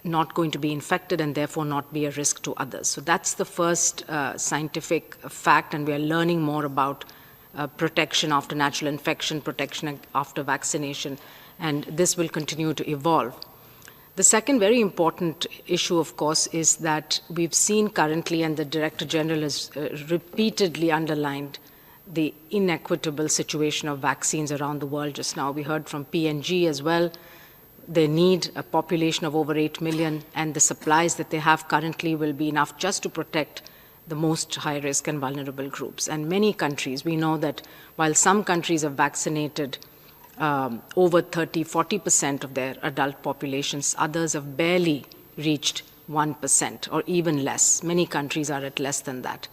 not going to be infected and therefore not be a risk to others. So that's the first scientific fact, and we are learning more about protection after natural infection, protection after vaccination, and this will continue to evolve. The second very important issue, of course, is that we've seen currently, and the Director General has repeatedly underlined the inequitable situation of vaccines around the world just now. We heard from PNG as well. They need a population of over 8 million, and the supplies that they have currently will be enough just to protect the most high-risk and vulnerable groups. And many countries, we know that while some countries have vaccinated over 30-40% of their adult populations, others have barely reached 1% or even less. Many countries are at less than that.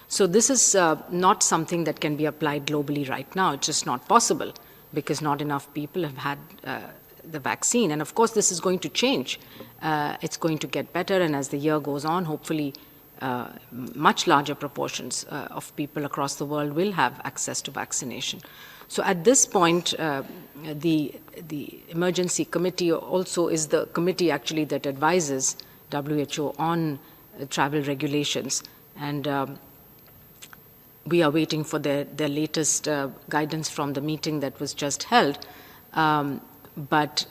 So this is not something that can be applied globally right now. It's just not possible because not enough people have had the vaccine. And of course, this is going to change. It's going to get better, and as the year goes on, hopefully much larger proportions of people across the world will have access to vaccination. So at this point, the emergency committee also is the committee actually that advises WHO on travel regulations, and we are waiting for their latest guidance from the meeting that was just held. But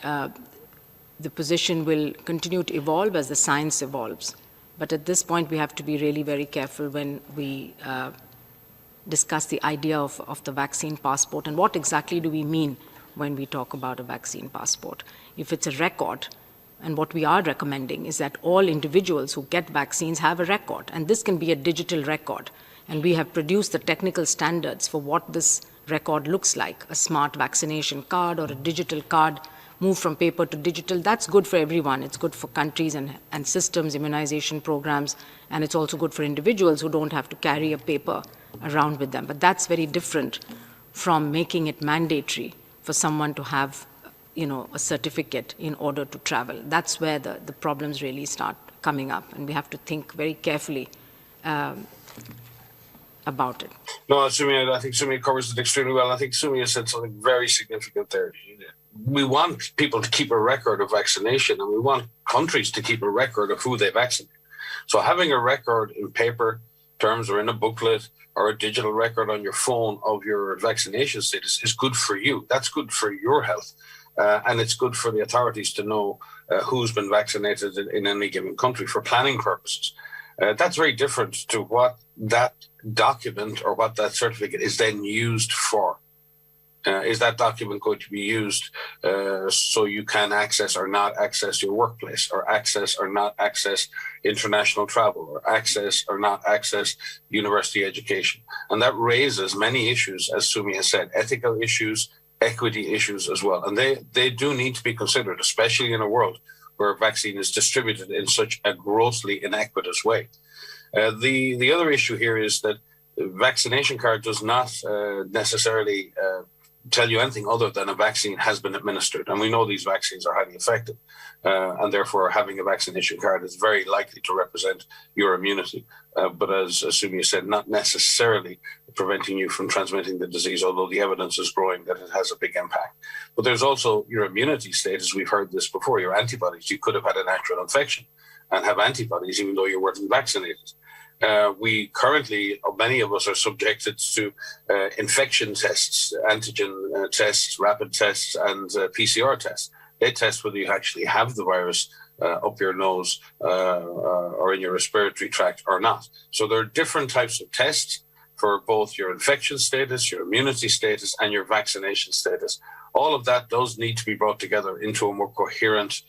the position will continue to evolve as the science evolves. But at this point, we have to be really very careful when we discuss the idea of the vaccine passport and what exactly do we mean when we talk about a vaccine passport. If it's a record, and what we are recommending is that all individuals who get vaccines have a record, and this can be a digital record. And we have produced the technical standards for what this record looks like, a smart vaccination card or a digital card, move from paper to digital. That's good for everyone. It's good for countries and systems, immunization programs, and it's also good for individuals who don't have to carry a paper around with them. But that's very different from making it mandatory for someone to have a certificate in order to travel. That's where the problems really start coming up, and we have to think very carefully about it. No, Sumi, I think Sumi covers it extremely well. I think Sumi has said something very significant there. We want people to keep a record of vaccination, and we want countries to keep a record of who they vaccinate. So having a record in paper terms or in a booklet or a digital record on your phone of your vaccination status is good for you. That's good for your health. And it's good for the authorities to know who's been vaccinated in any given country for planning purposes. That's very different to what that document or what that certificate is then used for. Is that document going to be used so you can access or not access your workplace, or access or not access international travel, or access or not access university education? And that raises many issues, as Sumi has said, ethical issues, equity issues as well. And they do need to be considered, especially in a world where vaccine is distributed in such a grossly inequitous way. The other issue here is that the vaccination card does not necessarily tell you anything other than a vaccine has been administered. And we know these vaccines are highly effective. And therefore, having a vaccination card is very likely to represent your immunity. But as Sumi said, not necessarily preventing you from transmitting the disease, although the evidence is growing that it has a big impact. But there's also your immunity status. We've heard this before, your antibodies. You could have had a natural infection and have antibodies even though you weren't vaccinated. We currently, many of us are subjected to infection tests, antigen tests, rapid tests, and PCR tests. They test whether you actually have the virus up your nose or in your respiratory tract or not. So there are different types of tests for both your infection status, your immunity status, and your vaccination status. All of that does need to be brought together into a more coherent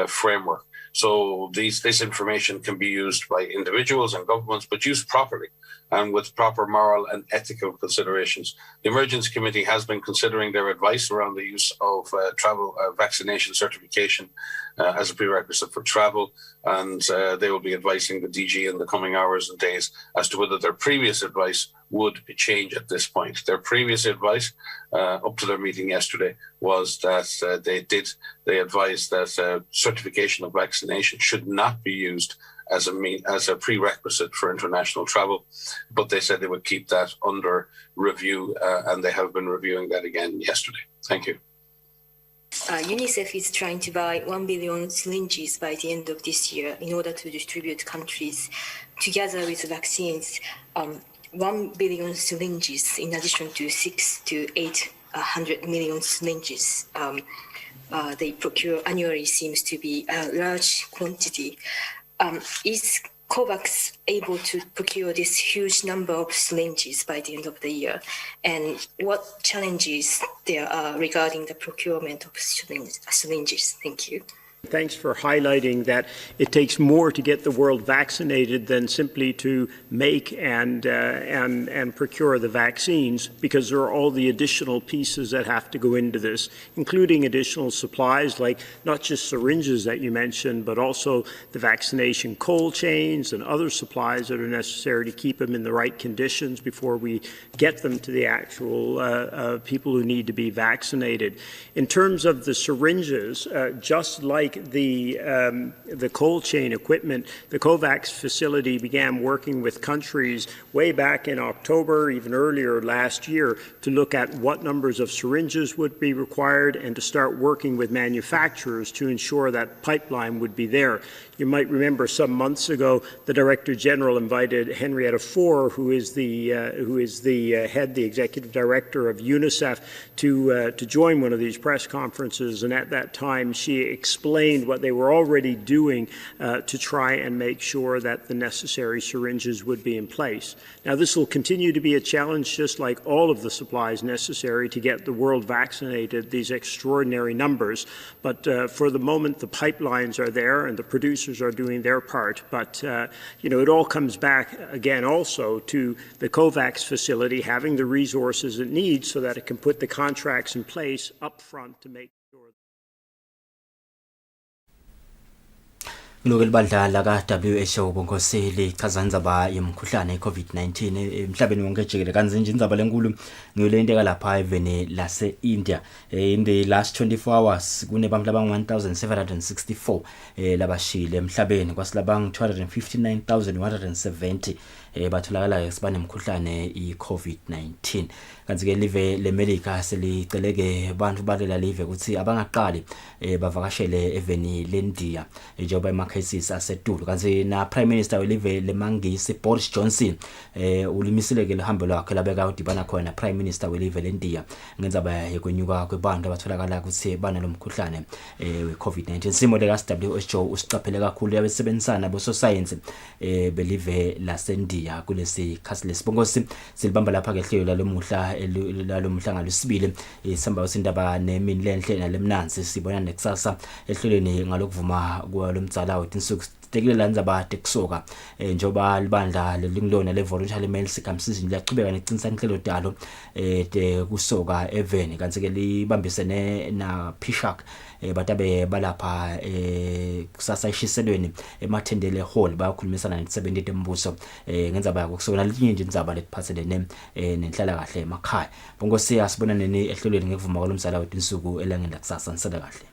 framework. So this information can be used by individuals and governments, but used properly. and with proper moral and ethical considerations. The Emergency Committee has been considering their advice around the use of travel vaccination certification as a prerequisite for travel, and they will be advising the DG in the coming hours and days as to whether their previous advice would change at this point. Their previous advice, up to their meeting yesterday, was that they advised that certification of vaccination should not be used as a prerequisite for international travel, but they said they would keep that under review, and they have been reviewing that again yesterday. Thank you. UNICEF is trying to buy 1 billion syringes by the end of this year in order to distribute countries. Together with vaccines, 1 billion syringes in addition to 600 to 800 million syringes they procure annually seems to be a large quantity. Is COVAX able to procure this huge number of syringes by the end of the year? And what challenges there are regarding the procurement of syringes? Thank you. Thanks for highlighting that it takes more to get the world vaccinated than simply to make and procure the vaccines, because there are all the additional pieces that have to go into this, including additional supplies like not just syringes that you mentioned, but also the vaccination cold chains and other supplies that are necessary to keep them in the right conditions before we get them to the actual people who need to be vaccinated. In terms of the syringes, just like the cold chain equipment, the COVAX facility began working with countries way back in October, even earlier last year, to look at what numbers of syringes would be required and to start working with manufacturers to ensure that pipeline would be there. You might remember some months ago, the Director General invited Henrietta Fore, who is the Executive Director of UNICEF, to join one of these press conferences. And at that time, she explained what they were already doing to try and make sure that the necessary syringes would be in place. Now, this will continue to be a challenge, just like all of the supplies necessary to get the world vaccinated, these extraordinary numbers. But for the moment, the pipelines are there and the producers are doing their part. But, it all comes back again also to the COVAX facility having the resources it needs so that it can put the contracts in place up front to make sure. Kuloko libandla ka WHO bonkosi lichaza indzaba yemkhuhlane COVID-19 emhlabeni wonke jikelele. Kanzi nje indzaba lenkulu ngiyolenteka lapha eveni lase India. In the last 24 hours kunebantu labangu 1764 labashile emhlabeni, kwasilabangu 259,170 batholakala esibane umkhuhlane i-COVID-19. Kanzi ke live leMelika seliceleke bantu balela live ukuthi abangaqali bavakashele eveni leNdiya njengoba ama-cases asetulu. Kanzi na Prime Minister welive leMangisi Boris Johnson ulimisile ke lihambo lwakhe labeka udibana khona Prime Minister welive leNdiya ngenzaba yekwenyuka kwebantu abatholakala ukuthi bana lomkhuhlane we-COVID-19. Simo leka WHO usicaphele kakhulu yabesebenzisana bososayensi belive laseNdiya kulesi khasi lesibongosi silibamba lapha ke hlelo lalomuhla lalomhlangano lesibili isamba usindaba nemini lenhle nalemnanzi sibona nekusasa ehlelweni ngalokuvuma kwalomdzala wetinsuku tekile landzaba tekusoka njoba libandla lelingilona le-voluntary male circumcision liyachubeka necinisa inhlelo dalo kusoka eveni. Kanti ke libambisene na Pishak batabe balapha kusasa ishiselweni emathendele hall bayakhulumisana ne-70 tembuso ngenzaba yokusona letinye nje indzaba letiphathelene nenhlala kahle emakhaya. Bongosi asibona nini ehlelweni ngekuvuma kwalomdzala wetinsuku elangeni lakusasa nisele kahle.